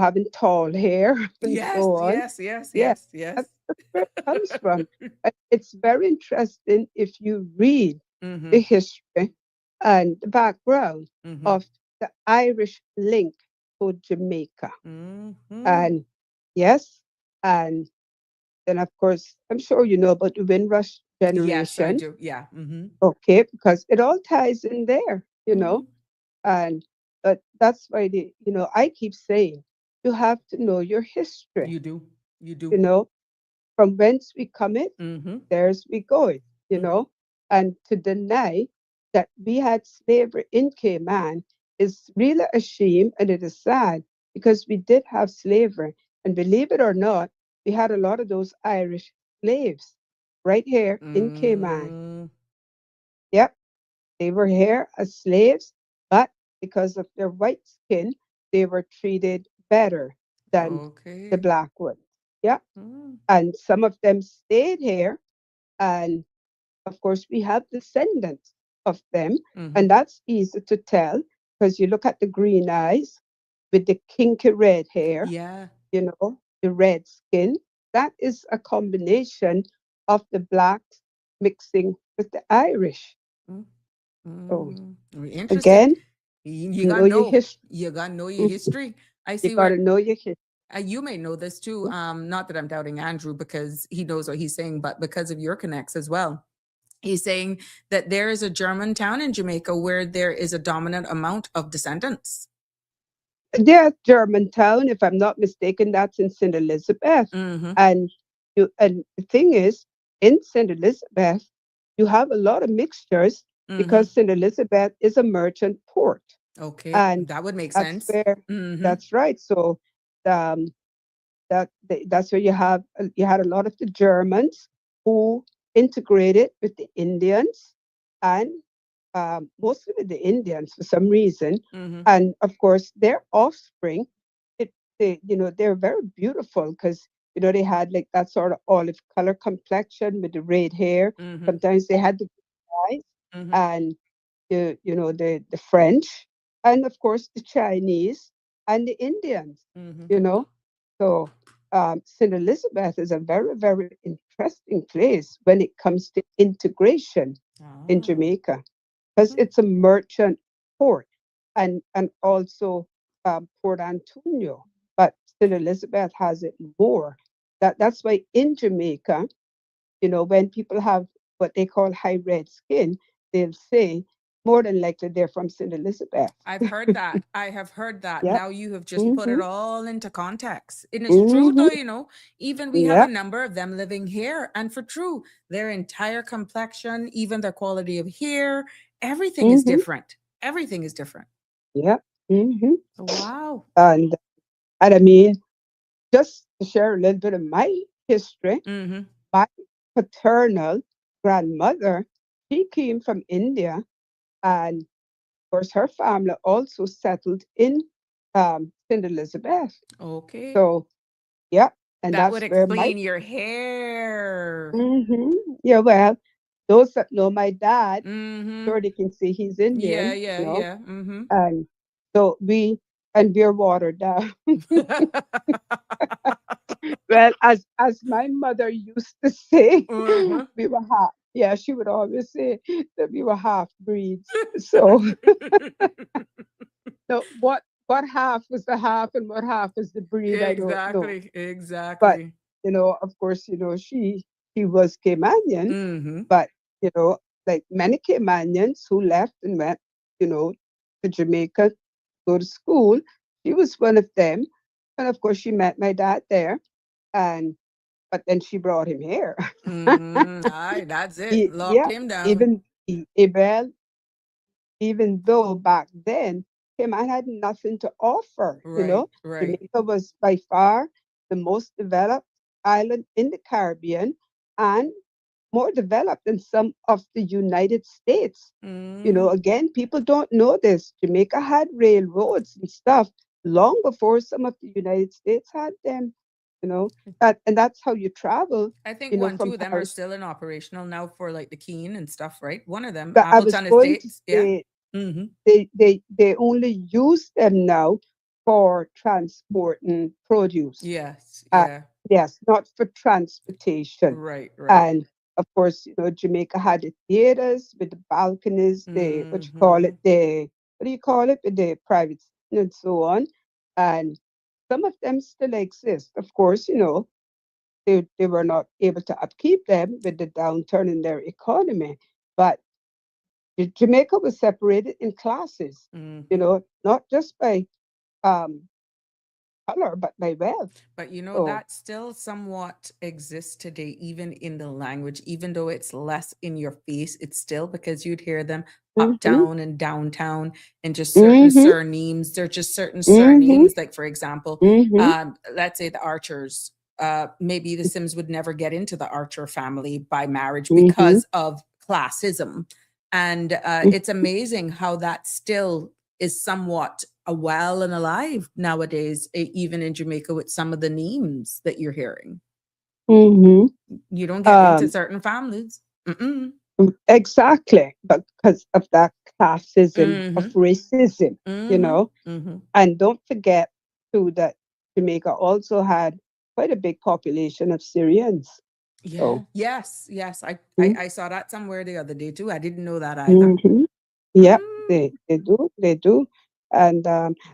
having tall hair and Yes, so on. yes, yes, Yeah, yes, yes. that's where it comes from. And it's very interesting if you read the history and the background of the Irish link to Jamaica. And yes, and then of course, I'm sure you know about the Windrush Yes, I generation. do. Yeah. Okay, because it all ties in there. And but that's why I keep saying you have to know your history, You do. You do. from whence we come it, there's we going, Mhm. and to deny that we had slavery in Cayman is really a shame, and it is sad because we did have slavery. And believe it or not, we had a lot of those Irish slaves right here in Cayman. Yep, they were here as slaves, but because of their white skin, they were treated better than the Okay. black ones. Yeah, Mm. and some of them stayed here, and of course, we have descendants of them, and that's easy to tell because you look at the green eyes with the kinky red hair, Yeah. the red skin. That is a combination of the blacks mixing with the Irish. Mm. So Interesting. again, You know gotta your know. history. You gotta know your history. I You see got to where know your history. you may know this too. Not that I'm doubting Andrew because he knows what he's saying, but because of your connects as well. He's saying that there is a German town in Jamaica where there is a dominant amount of descendants. Yeah, Germantown, if I'm not mistaken, that's in St. Elizabeth. And and the thing is, in St. Elizabeth, you have a lot of mixtures because St. Elizabeth is a merchant port. Okay, And that would make that's sense. where that's right. So um, that's where you had a lot of the Germans who integrated with the Indians and mostly with the Indians for some reason. And of course, their offspring, they're very beautiful because they had like that sort of olive color complexion with the red hair. Sometimes they had the blue eyes, and the French, and of course the Chinese and the Indians. You know, so St. Elizabeth is a very, very interesting place when it comes to integration in Jamaica because it's a merchant port and also Port Antonio. But St. Elizabeth has it more. That's why in Jamaica, when people have what they call high red skin, they'll say more than likely they're from St. Elizabeth. I've heard that. I have heard that. Yep. Now you have just put Mm-hmm. it all into context. And it's true though, even we have a Yep. number of them living here. And for true, their entire complexion, even their quality of hair, everything is Mm-hmm. different. Everything is different. Yep. Mm-hmm. Wow. And I mean, just to share a little bit of my history, my paternal grandmother, she came from India, and of course, her family also settled in St. Elizabeth. Okay. So, yeah, and That would that's where explain your hair. yeah, well, those that know my dad, Mm-hmm. sure they can see he's Yeah, Indian, yeah, yeah. Mm-hmm. and so we're watered down. Well, as my mother used to say, we were half. Yeah, she would always say that we were half breeds. So, no, what half was the half and what half was the breed, I don't know. Exactly. But Exactly. of course, she was Caymanian, Mm-hmm. but like many Caymanians who left and went, you know, to Jamaica, go to school. She was one of them, and of course, she met my dad there, and but then she brought him here. Mm-hmm. Aye, that's it. Locked Yeah, him down. even well, even though back then Cayman had nothing to offer. Right, right. Jamaica was by far the most developed island in the Caribbean and more developed than some of the United States. Mm-hmm. Again, people don't know this. Jamaica had railroads and stuff long before some of the United States had them. You know, and that's how you travel. I think one, two From of them are Paris. still in operational now for like the Keene and stuff, right? One of them, But I was Appleton going to Estates. Yeah. say Mm-hmm. they only use them now for transporting produce. Yes. Uh, Yeah. yes, not for transportation. Right, right. And of course, Jamaica had the theaters with the balconies, the Mm-hmm. what do you call it, with the private and so on. And some of them still exist. Of course, they were not able to upkeep them with the downturn in their economy. But Jamaica was separated in classes, Mm-hmm. not just by um, color, but by wealth. But So, that still somewhat exists today, even in the language, even though it's less in your face, it's still because you'd hear them mm-hmm, uptown and downtown and just certain mm-hmm, surnames. They're just certain mm-hmm, surnames. Like, for example, mm-hmm, let's say the Archers. Maybe the Sims would never get into the Archer family by marriage mm-hmm, because of classism. And it's amazing how that still is somewhat well and alive nowadays, even in Jamaica, with some of the names that you're hearing. mm-hmm. You don't get into Um, certain families. Mm-mm. exactly, but because of that classism, of Mm-hmm. racism, Mm-hmm. Mm-hmm. and don't forget too that Jamaica also had quite a big population of Syrians. Yeah. So, Yes. Yes. I, I mm, I saw that somewhere the other day too. I didn't know that either. mm-hmm. Yep, Mm. they do. And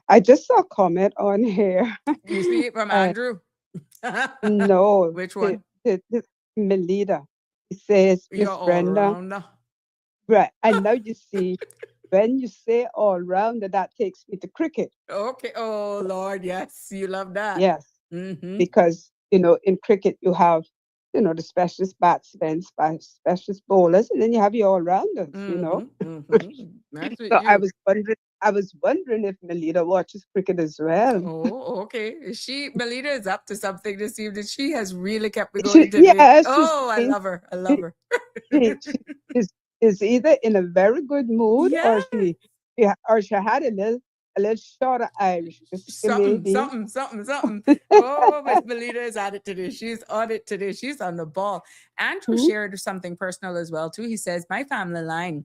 I just saw a comment on here. You see it from uh, Andrew. no, Which one? the Melida. It says, You're Miss all Brenda, around. right? And now you see, when you say all round, that takes me to cricket. Okay. Oh Lord, yes, you love that. Yes, Mm-hmm. because in cricket you have the specialist batsmen, specialist bowlers, and then you have your all rounders. Mm-hmm. Mm-hmm. That's what So I you. was wondering, if Melida watches cricket as well. Oh, okay. Melita is up to something this evening. She has really kept me going She, today. yeah, she's Oh, I saying love her. I love she, her. she is either in a very good mood, or Yes. she had a little short of Irish whiskey Something, maybe. something, something, something. Oh, Miss Melita is at it today. She's on it today. She's on the ball. Andrew Mhm, shared something personal as well, too. He says, my family line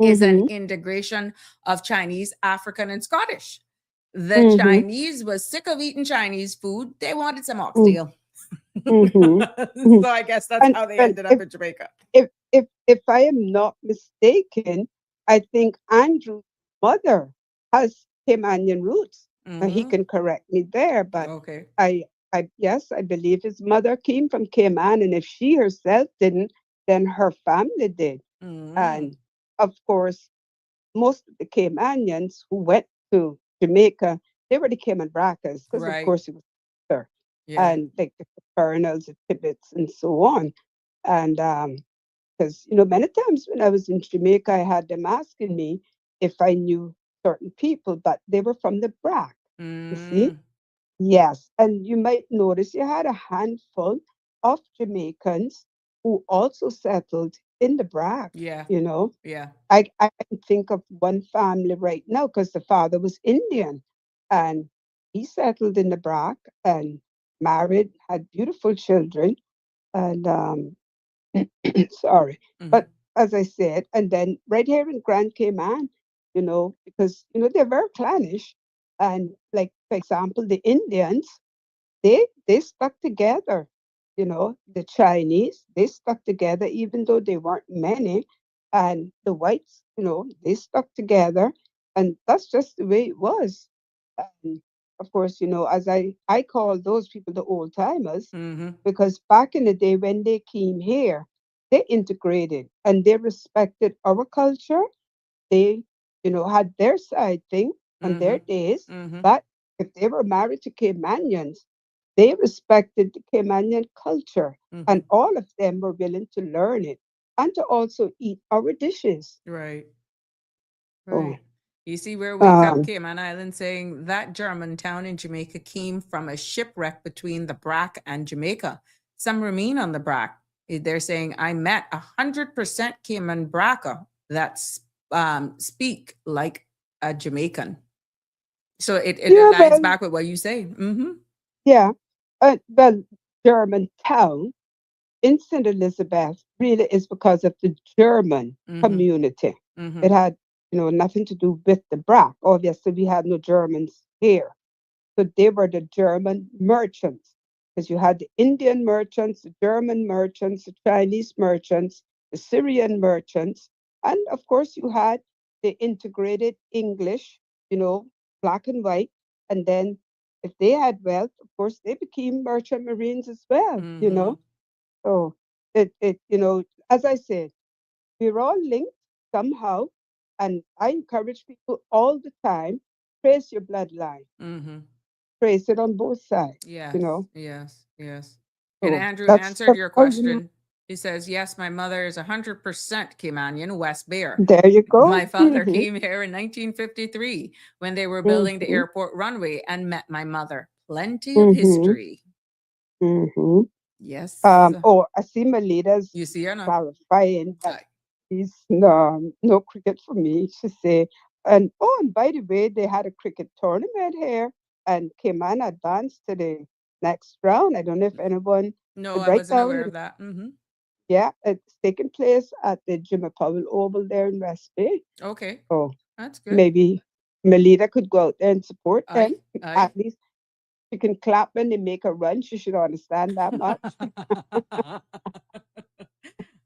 is an mhm, integration of Chinese, African, and Scottish. The mhm, Chinese was sick of eating Chinese food. They wanted some mhm, oxtail. mhm, So mhm. I guess that's And how they well, ended up in Jamaica. if I am not mistaken, I think Andrew's mother has Caymanian roots. He Mm-hmm. can correct me there, but Okay. I, yes, I believe his mother came from Cayman, and if she herself didn't, then her family did. Mm-hmm. And of course, most of the Caymanians who went to Jamaica, they were the Cayman Braccas, because of Right. course it was there, Yeah. and like the Colonels, the Tibbets, and so on. And because many times when I was in Jamaica, I had them asking me if I knew certain people, but they were from the BRAC. You see, Mm. yes, and you might notice you had a handful of Jamaicans who also settled in the BRAC. Yeah. You know, Yeah. I can think of one family right now because the father was Indian, and he settled in the BRAC and married, had beautiful children, and sorry. Mm-hmm. But as I said, and then right here in Grand Cayman, because they're very clannish. And like for example, the Indians, they stuck together. The Chinese, they stuck together even though they weren't many. And the whites, they stuck together. And that's just the way it was. And of course, as I call those people the old timers, Mm-hmm. because back in the day when they came here, they integrated and they respected our culture. They, had their side thing on their days. Mm-hmm. But if they were married to Caymanians, they respected the Caymanian culture, and all of them were willing to learn it and to also eat our dishes. Right. Oh, Right. You see, where Wake Up um, Cayman Island saying that German town in Jamaica came from a shipwreck between the Brac and Jamaica. Some remain on the Brac. They're saying, I met 100% Cayman Braca that speak like a Jamaican. So it yeah, aligns well, back with what you say. Mm-hmm. yeah, well, German town in St. Elizabeth really is because of the German Mm-hmm. community. Mm-hmm. It had, nothing to do with the Brac. Obviously, we had no Germans here. So they were the German merchants, because you had the Indian merchants, the German merchants, the Chinese merchants, the Syrian merchants, and of course you had the integrated English, black and white. And then if they had wealth, of course they became merchant marines as well. So as I said, we're all linked somehow. And I encourage people all the time, trace your bloodline, Mm-hmm. trace it on both sides, Yes, yes, yes. And So Andrew that's answered your all you know. question. He says, yes, my mother is 100% Caymanian, West Bear. There you go. My father came here in 1953 when they were building the Mm-hmm. airport runway and met my mother. Plenty of Mm-hmm. history. Mm-hmm. Yes. I see Melita's You see her now? clarifying that he's no cricket for me. She say, and by the way, they had a cricket tournament here, and Cayman advanced to the next round. I don't know if anyone No, could I write wasn't down. aware of that. Mm-hmm. Yeah, it's taking place at the Jimmy Powell Oval there in West Bay. Okay. Oh, That's good. maybe Melita could go out there and support them. Aye. At least she can clap when they make a run. She should understand that much.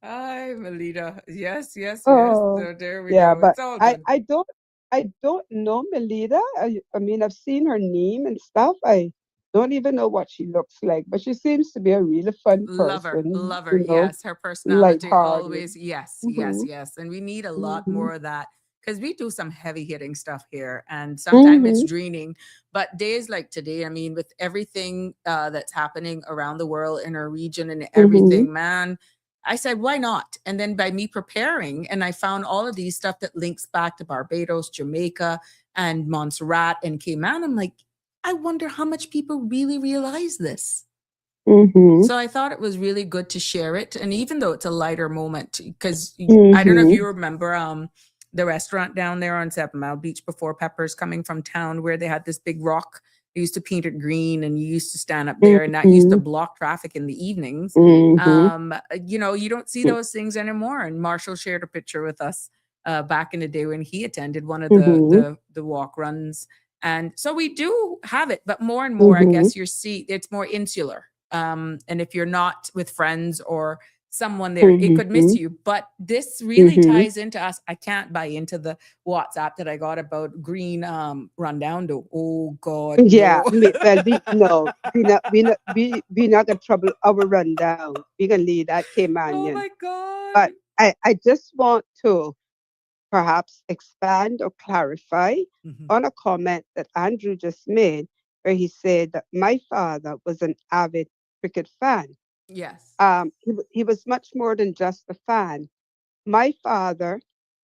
Hi, Melita. Yes, yes, yes. Oh, So there we yeah, go. but It's all I, good. I don't I don't know Melita. I mean, I've seen her name and stuff. I don't even know what she looks like, but she seems to be a really fun Lover, person. lover. Yes, her personality Lighthearted. always. Yes, yes, Mm-hmm. yes. And we need a lot Mm-hmm. more of that because we do some heavy hitting stuff here, and sometimes it's Mm-hmm. draining. But days like today, I mean, with everything that's happening around the world in our region and Mm-hmm. everything, man. I said, why not? And then by me preparing, and I found all of these stuff that links back to Barbados, Jamaica, and Montserrat and Cayman. I'm like, I wonder how much people really realize this. Mm-hmm. So I thought it was really good to share it. And even though it's a lighter moment, because I don't know if Mm-hmm. you remember the restaurant down there on 7 Mile Beach before Peppers coming from town where they had this big rock. They used to paint it green and you used to stand up there and that used to block traffic in the evenings. Mm-hmm. You don't see those things anymore. And Marshall shared a picture with us back in the day when he attended one of Mm-hmm. the walk runs. And so we do have it, but more and more, I Mm-hmm. guess it's more insular. And if you're not with friends or someone there, it could miss Mm-hmm. you. But this really Mm-hmm. ties into us. I can't buy into the WhatsApp that I got about green rundown though. Oh God, Yeah, no. well, we not gonna trouble our rundown. We can leave that Oh Caymanian. my God. But I just want to perhaps expand or clarify Mhm. on a comment that Andrew just made, where he said that my father was an avid cricket fan. Yes. He was much more than just a fan. My father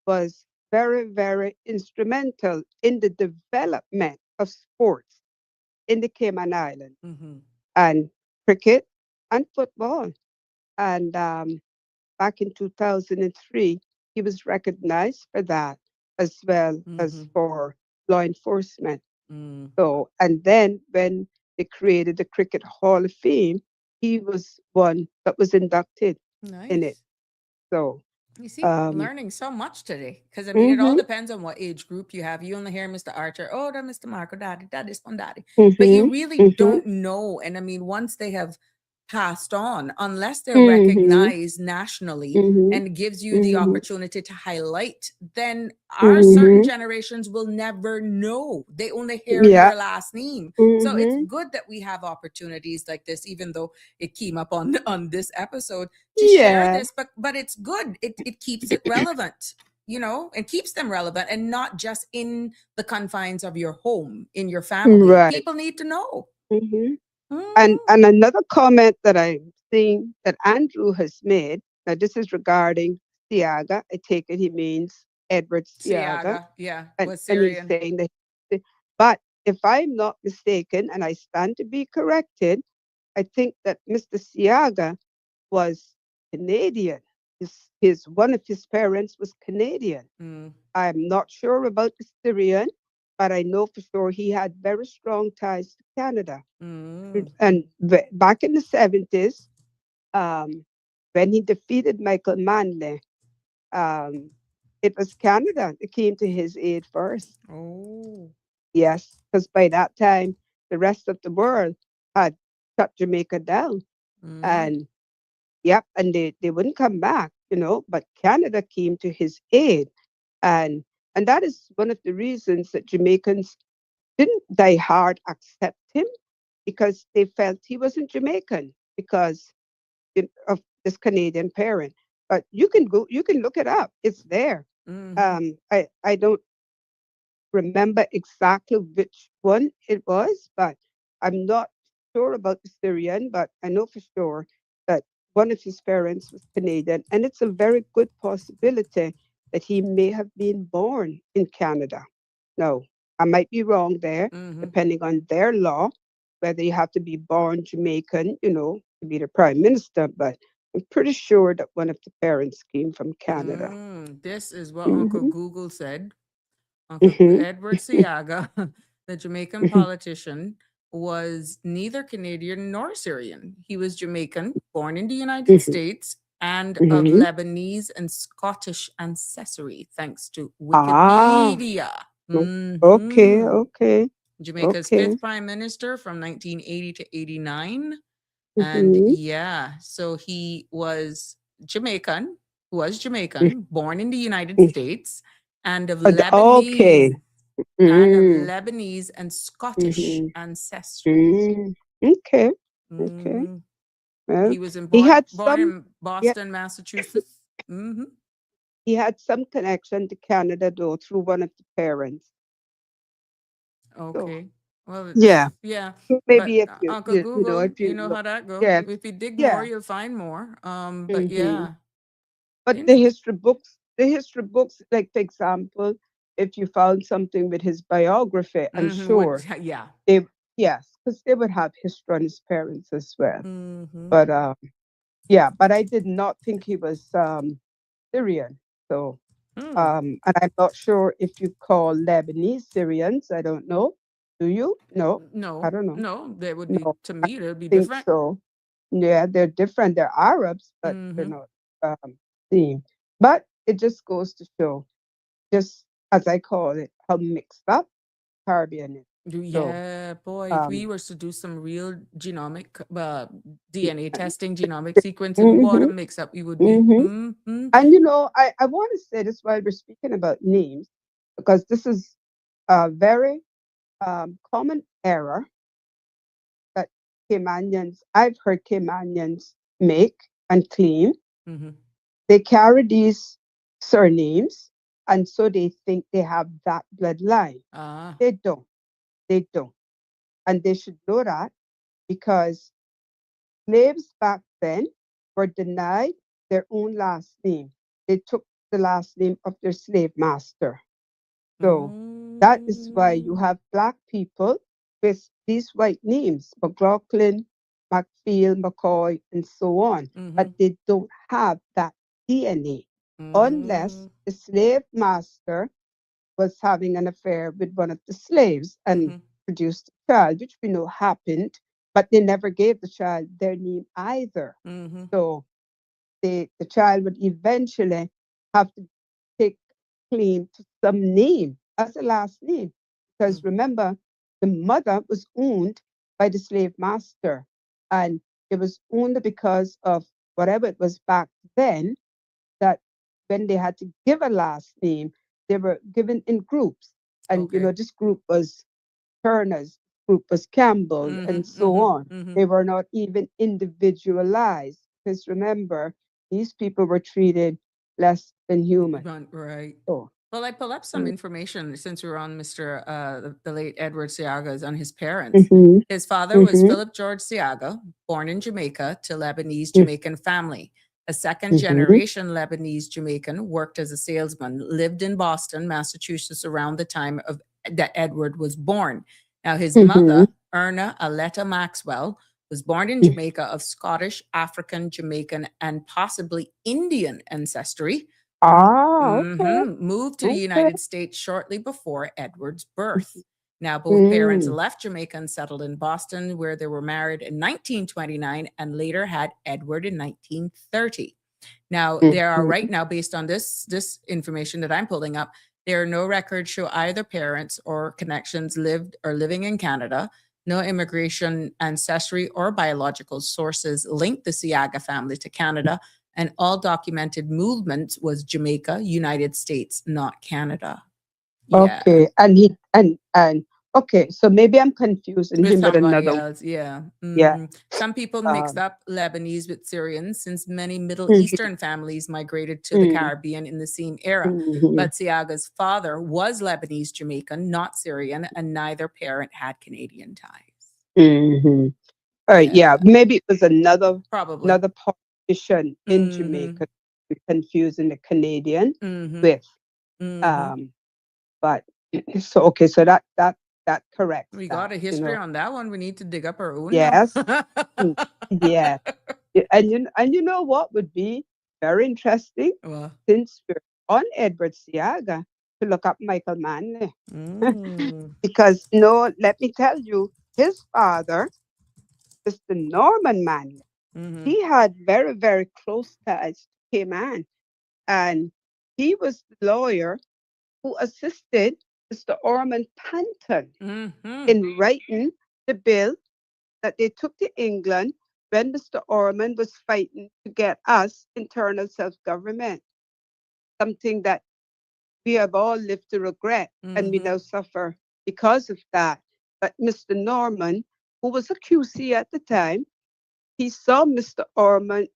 was very, very instrumental in the development of sports in the Cayman Islands, Mhm. and cricket and football. And back in 2003, he was recognized for that as well as Mhm. for law enforcement. Mm. So, and then when they created the Cricket Hall of Fame, he was one that was inducted in it. Nice. So, You see, um, learning so much today. Because I mean, it all mhm, depends on what age group you have. You only hear Mr. Archer, oh, that Mr. Marco, daddy, daddy's fun, daddy. But you mhm, really mhm, don't know. And I mean, once they have passed on unless they're Mm-hmm. recognized nationally Mm-hmm. and gives you the Mm-hmm. opportunity to highlight, then our certain generations will never know. They only hear Yeah. your last name. So it's Mm-hmm. good that we have opportunities like this, even though it came up on this episode, to share Yeah. this, but it's good. It keeps it relevant, and keeps them relevant, and not just in the confines of your home, in your family. Right. People need to know. Mm-hmm. Mhm. And another comment that I'm seeing that Andrew has made. Now, this is regarding Siaga. I take it he means Edward Siaga, Siaga, yeah, and was he's Syrian. saying that. But if I'm not mistaken, and I stand to be corrected, I think that Mr. Siaga was Canadian. One of his parents was Canadian. Mm, I'm not sure about the Syrian, but I know for sure he had very strong ties to Canada. mm, And back in the 70s, when he defeated Michael Manley, um, it was Canada that came to his aid first. oh, Yes, because by that time, the rest of the world had shut Jamaica down. mm, And yep, and they wouldn't come back, but Canada came to his aid. And and that is one of the reasons that Jamaicans didn't die hard accept him, because they felt he wasn't Jamaican because of this Canadian parent. But you can look it up. It's there. mhm, I don't remember exactly which one it was, but I'm not sure about the Syrian, but I know for sure that one of his parents was Canadian, and it's a very good possibility that he may have been born in Canada. No, I might be wrong there, mhm. depending on their law, whether you have to be born Jamaican, to be the prime minister, but I'm pretty sure that one of the parents came from Canada. This is what Uncle Hmm. Google said. Uncle Hmm. Edward Siaga, the Jamaican politician, was neither Canadian nor Syrian. He was Jamaican, born in the United States, and of Hmm. Lebanese and Scottish ancestry, thanks to Ah, Wikipedia. okay, Mhm. okay, Jamaica's okay. fifth prime minister from 1980 to 89. And Hmm. yeah, so he was Jamaican, born in the United States, and of Okay. Mm, Lebanese and Scottish hmm. ancestry. Mm, okay, okay. Mhm. Well, He was he had born some, in yeah, Boston, Massachusetts. Hmm. he had some connection to Canada though through one of the parents. So Okay. Well, yeah, yeah, so but maybe if Uncle Google, if you you know look, how that go. yeah, If you dig more, yeah. you'll find more. But Hmm. yeah, But interesting. the history books, like for example, if you found something with his biography, I'm sure Yeah. they, yes, because they would have history on his parents as well. Hmm. But yeah, but I did not think he was Syrian. So Hmm. and I'm not sure if you call Lebanese Syrians. I don't know. Do you? No, I No, don't know. no, that would be No, to I me. It would be think different. so. Yeah, they're different. They're Arabs, but they're Hmm. not same. But it just goes to show, just as I call it, how mixed up Caribbean is. So, Yeah, boy, if we um, were to do some real DNA testing, genomic sequencing, what a mhm, mix up we would be. mhm. Hmm. And I want to say this while we're speaking about names, because this is a very common error that I've heard Caymanians make and claim. Hmm. They carry these surnames, and so they think they have that bloodline. Ah. They don't. They don't. And they should know that, because slaves back then were denied their own last name. They took the last name of their slave master. So that is why you Mm. have Black people with these white names, McLaughlin, McPhail, McCoy, and so on. Hmm. But they don't have that DNA unless Mm. the slave master was having an affair with one of the slaves and Hmm. produced a child, which we know happened, but they never gave the child their name either. Hmm. So the child would eventually have to take claim to some name as a last name. Because remember, the mother was owned by the slave master. And it was only because of whatever it was back then that when they had to give a last name, they were given in groups. And, Okay. this group was Turner's, group was Campbell, and so on. They were not even individualized. Because remember, these people were treated less than human. Right. So, Well, I pull up some mm, information since we were on Mr. The late Edward Seagas on his parents. mhm, His father was mhm, Philip George Seaga, born in Jamaica to Lebanese mm, Jamaican family. A second mhm, generation Lebanese Jamaican, worked as a salesman, lived in Boston, Massachusetts around the time of that Edward was born. Now, his mhm, mother, Erna Aletta Maxwell, was born in mm. Jamaica of Scottish, African, Jamaican, and possibly Indian ancestry. Okay. Moved to the Okay. United States shortly before Edward's birth. Now, both parents Mm, left Jamaica and settled in Boston, where they were married in 1929 and later had Edward in 1930. Now, there are right mhm. now, based on this information that I'm pulling up, there are no records show either parents or connections lived or living in Canada. No immigration, ancestry, or biological sources linked the Seaga family to Canada, and all documented movement was Jamaica, United States, not Canada. Yeah, Okay. And okay, so maybe I'm confusing with him with somebody another. else. Yeah. Yeah. Some people mix Um, up Lebanese with Syrians since many Middle mhm, Eastern families migrated to the mm, Caribbean in the same era. mhm. But Siaga's father was Lebanese Jamaican, not Syrian, and neither parent had Canadian ties. Mhm. All right, Yeah, yeah, maybe it was probably. another politician in Mm-hmm. Jamaica confusing the Canadian Mm-hmm. with Mm-hmm. um but so okay, so that corrects We got that, a history on that one. We need to dig up our own now. Yes. Mm, yeah. And you know what would be very interesting Well, since we're on Edward Seaga to look up Michael Manley. mm, Because no, let me tell you, his father, Mr. Norman Manley, mm-hmm. he had very, very close ties to Cayman. And he was the lawyer who assisted Mr. Ormond Panton Mm-hmm. in writing the bill that they took to England when Mr. Ormond was fighting to get us internal self-government, something that we have all lived to regret and we Mm-hmm. now suffer because of that. But Mr. Norman, who was a QC at the time, he saw Mr. Norman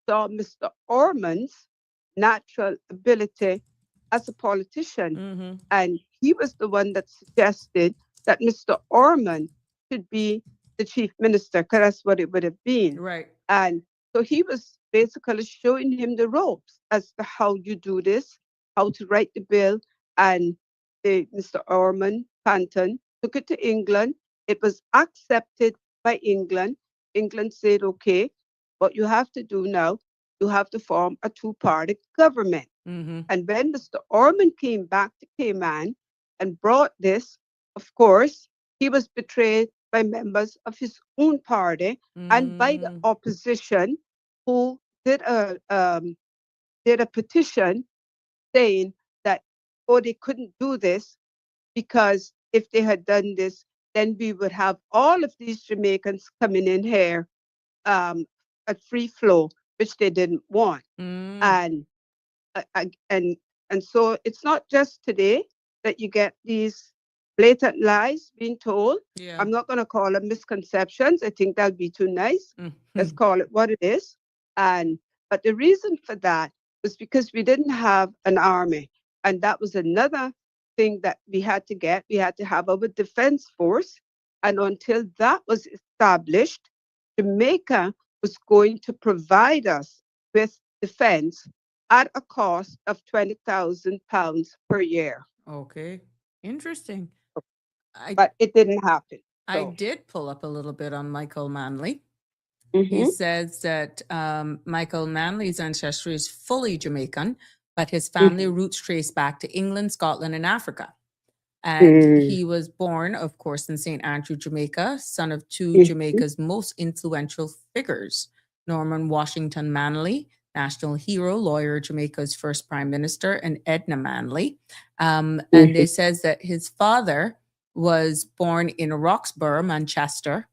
saw Mr. Ormond's natural ability as a politician. Mm-hmm. And he was the one that suggested that Mr. Ormond should be the chief minister, because that's what it would have been. Right. And so he was basically showing him the ropes as to how you do this, how to write the bill. And Mr. Ormond Panton took it to England. It was accepted by England. England said, okay, what you have to do now, you have to form a two-party government. Mm-hmm. And when Mr. Ormond came back to Cayman and brought this, of course, he was betrayed by members of his own party and by the opposition, who did a petition saying that, oh, they couldn't do this because if they had done this, then we would have all of these Jamaicans coming in here at free flow, which they didn't want. Mm. And uh, and and so it's not just today that you get these blatant lies being told. Yeah. I'm not going to call them misconceptions. I think that'd be too nice. Let's Mm-hmm. call it what it is. And but the reason for that was because we didn't have an army, and that was another thing that we had to get. We had to have our defense force, and until that was established, Jamaica was going to provide us with defense at a cost of £20,000 per year. Okay. Interesting. I But it didn't happen. I So, did pull up a little bit on Michael Manley. He mhm, says that Michael Manley's ancestry is fully Jamaican, but his family mhm, roots trace back to England, Scotland, and Africa. And mm, he was born, of course, in St. Andrew, Jamaica, son of two mhm, Jamaica's most influential figures, Norman Washington Manley, national hero, lawyer, Jamaica's first prime minister, and Edna Manley. And mhm, it says that his father was born in Roxburgh, Manchester.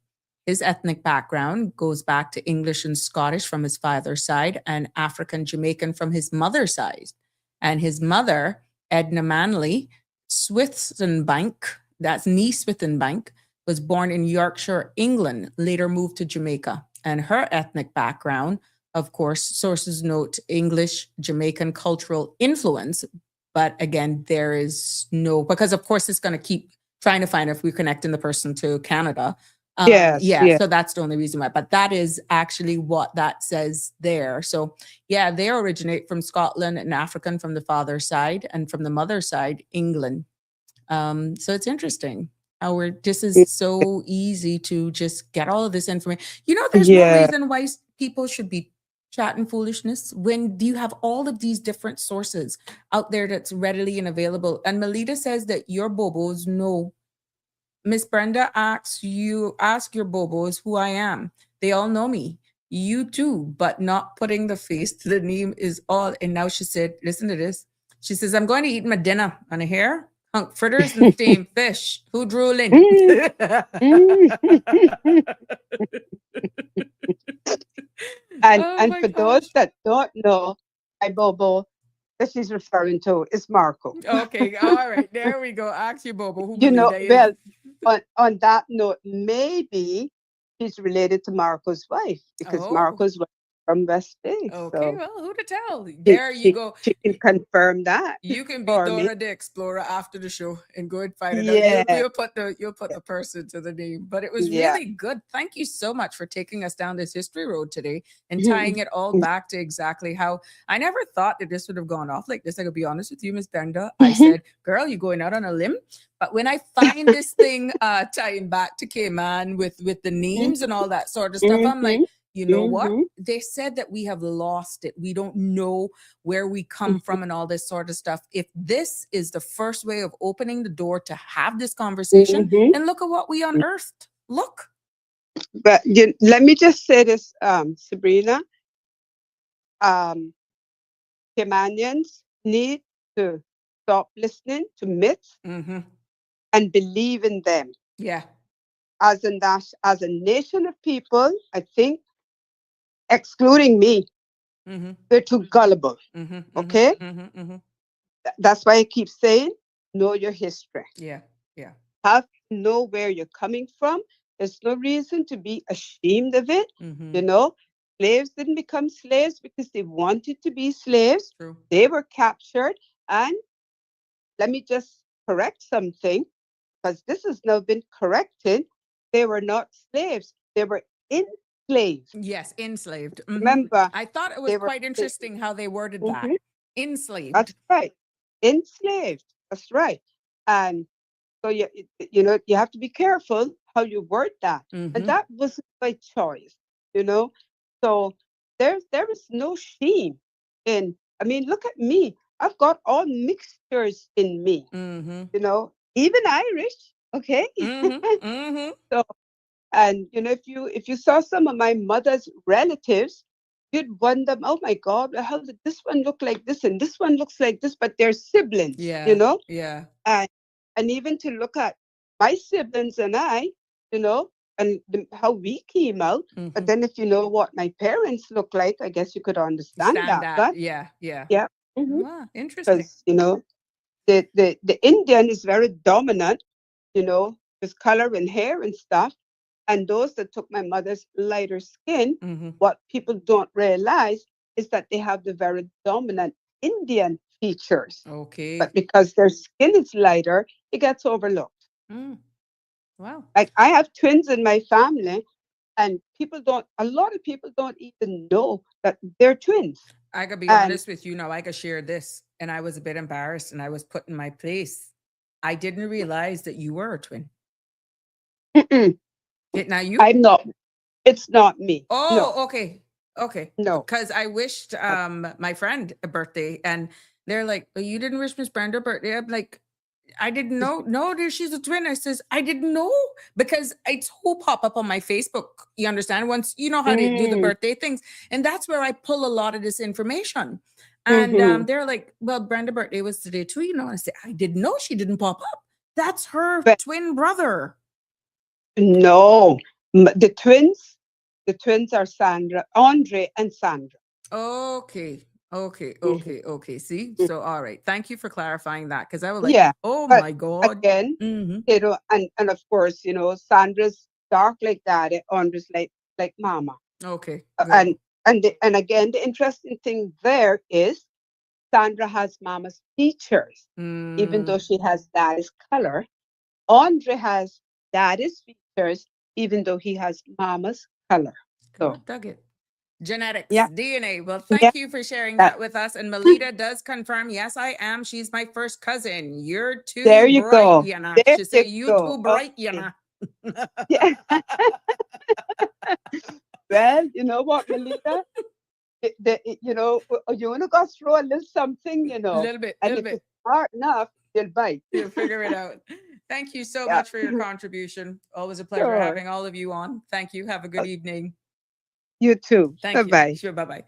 His ethnic background goes back to English and Scottish from his father's side and African Jamaican from his mother's side. And his mother, Edna Manley Swithenbank, that's Nee Swithenbank, was born in Yorkshire, England, later moved to Jamaica. And her ethnic background, of course, sources note English, Jamaican cultural influence. But again, there is no, because of course it's going to keep trying to find if we're connecting the person to Canada. Yes, Yeah, yes. so that's the only reason why. But that is actually what that says there. So yeah, they originate from Scotland and African from the father's side, and from the mother's side, England. So it's interesting how this is so easy to just get all of this information. You know, there's no Yeah. reason why people should be chatting foolishness when you have all of these different sources out there that's readily and available. And Melita says that your bobos know. Miss Brenda asks you, ask your bobos who I am. They all know me. You too, but not putting the face to the name is all. And now she said, listen to this. She says, I'm going to eat my dinner on a hare, hunk fritters and steamed fish. Who drooling? And Oh and my for gosh. those that don't know, my Bobo that she's referring to is Marco. Okay, all right. There we go. Ask your Bobo who You know, Melita is. well, on that note, maybe she's related to Marco's wife because Oh. Marco's wife from West Bay. Okay, So well, who to tell? There you go. she can confirm that. You can be for me. Dora the Explorer after the show and go and find it Yeah. out. You'll put the person to the name. But it was Yeah. really good. Thank you so much for taking us down this history road today and tying it all back to exactly how I never thought that this would have gone off like this. I could be honest with you, Miss Brenda. I said, girl, you going out on a limb. But when I find this thing tying back to Cayman with the names and all that sort of stuff, I'm like, you know what? They said that we have lost it. We don't know where we come from and all this sort of stuff. If this is the first way of opening the door to have this conversation, then look at what we unearthed. Look. But let me just say this, Sabrina. Caymanians need to stop listening to myths and believe in them. Yeah. As a nation of people, I think, excluding me, they're too gullible. Okay? That's why I keep saying, know your history. Yeah. Yeah. Have to know where you're coming from. There's no reason to be ashamed of it. You know, slaves didn't become slaves because they wanted to be slaves. True. They were captured. And let me just correct something, because this has now been corrected. They were not slaves. They were enslaved. Yes, enslaved. Remember, I thought it was quite interesting how they worded that. Enslaved. That's right. Enslaved. That's right. And so you know, you have to be careful how you word that. And that wasn't by choice, you know. So there is no shame in, I mean, look at me. I've got all mixtures in me. You know, even Irish, okay? So, and you know, if you saw some of my mother's relatives, you'd wonder, oh my God, how did this one look like this and this one looks like this, but they're siblings, you know? Yeah. And even to look at my siblings and I, you know, and how we came out. But then if you know what my parents look like, I guess you could understand that. But yeah. Yeah. Wow, interesting. because, you know, the Indian is very dominant, you know, with color and hair and stuff. And those that took my mother's lighter skin, what people don't realize is that they have the very dominant Indian features. Okay. But because their skin is lighter, it gets overlooked. Wow. Like I have twins in my family, and a lot of people don't even know that they're twins. I could be honest with you now. I could share this, and I was a bit embarrassed, and I was put in my place. I didn't realize that you were a twin. Now you? I'm not. It's not me. Oh, no. Okay. No. Because I wished my friend a birthday, and they're like, oh, you didn't wish Miss Brenda a birthday. I'm like, I didn't know. No, she's a twin. I says, I didn't know, because it's who pop up on my Facebook. You understand? Once you know how to do the birthday things. And that's where I pull a lot of this information. And they're like, well, Brenda's birthday was today too, you know. And I said, I didn't know she didn't pop up. That's her twin brother. No, The twins are Sandra, Andre and Sandra. Okay. Mhm. Okay. See? Mm. So, all right. Thank you for clarifying that because I was like, Yeah, oh but my God. again, Mm-hmm. and of course, Sandra's dark like daddy, Andre's like mama. Okay. Uh, Good. And and again, the interesting thing there is Sandra has mama's features, even though Mm, she has daddy's color. Andre has daddy's features, even though he has mama's color. So good. Dug it. Genetics, yeah, DNA. Well, yeah, thank you for sharing that, that with us. And Melita does confirm, yes, I am. She's my first cousin. You're there too you bright, go. you know. There She you say, you go. too bright, you Okay. know. Yeah. Well, you know what, Melita? You want to go through a little something, and Little if bit. it's smart enough, you'll bite. You'll figure it out. Thank you so Yeah. much for your contribution. Always a pleasure Sure. having all of you on. Thank you. Have a good evening. You too. Bye Thank you. bye. Sure. Bye bye.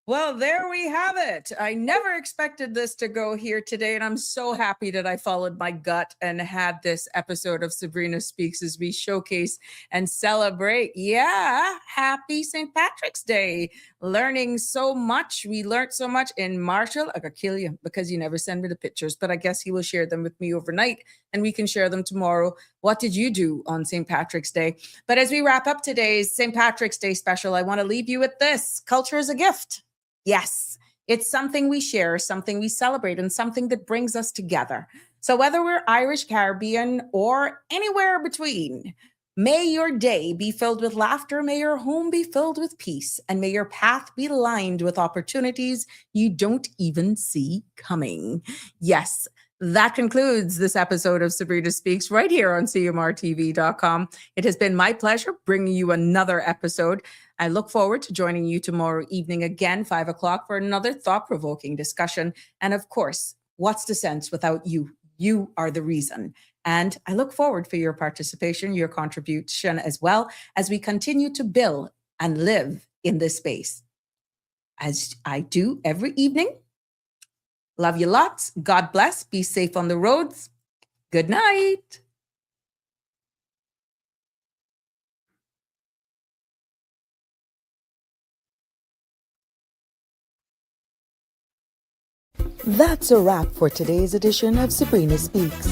Well, there we have it. I never expected this to go here today, and I'm so happy that I followed my gut and had this episode of Sabrina Speaks as we showcase and celebrate. Yeah, happy St. Patrick's Day. Learning so much. We learned so much in Marshall. I could kill you because you never send me the pictures, but I guess he will share them with me overnight and we can share them tomorrow. What did you do on St. Patrick's Day? But as we wrap up today's St. Patrick's Day special, I want to leave you with this: culture is a gift. Yes, it's something we share, something we celebrate, and something that brings us together. So whether we're Irish, Caribbean, or anywhere between, may your day be filled with laughter, may your home be filled with peace, and may your path be lined with opportunities you don't even see coming. Yes, that concludes this episode of Sabrina Speaks right here on CMRTV.com. It has been my pleasure bringing you another episode. I look forward to joining you tomorrow evening again, 5 o'clock, for another thought-provoking discussion. And of course, what's the sense without you? You are the reason. And I look forward for your participation, your contribution, as well as we continue to build and live in this space. As I do every evening, love you lots. God bless. Be safe on the roads. Good night. That's a wrap for today's edition of Sabrina Speaks.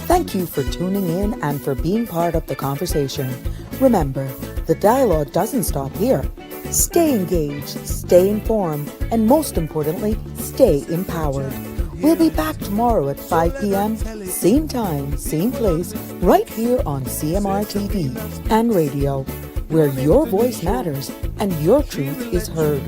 Thank you for tuning in and for being part of the conversation. Remember, the dialogue doesn't stop here. Stay engaged, stay informed, and most importantly, stay empowered. We'll be back tomorrow at 5 p.m., same time, same place, right here on CMR TV and radio, where your voice matters and your truth is heard.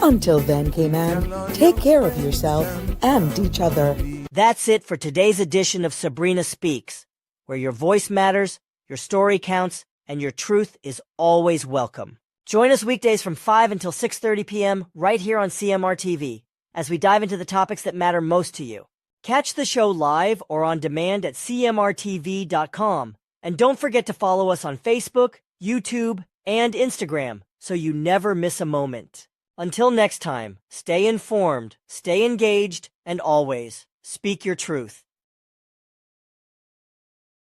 Until then, Cayman, take care of yourself and each other. That's it for today's edition of Sabrina Speaks, where your voice matters, your story counts, and your truth is always welcome. Join us weekdays from 5 until 6:30 p.m. right here on CMR TV as we dive into the topics that matter most to you. Catch the show live or on demand at cmrtv.com. And don't forget to follow us on Facebook, YouTube, and Instagram so you never miss a moment. Until next time, stay informed, stay engaged, and always speak your truth.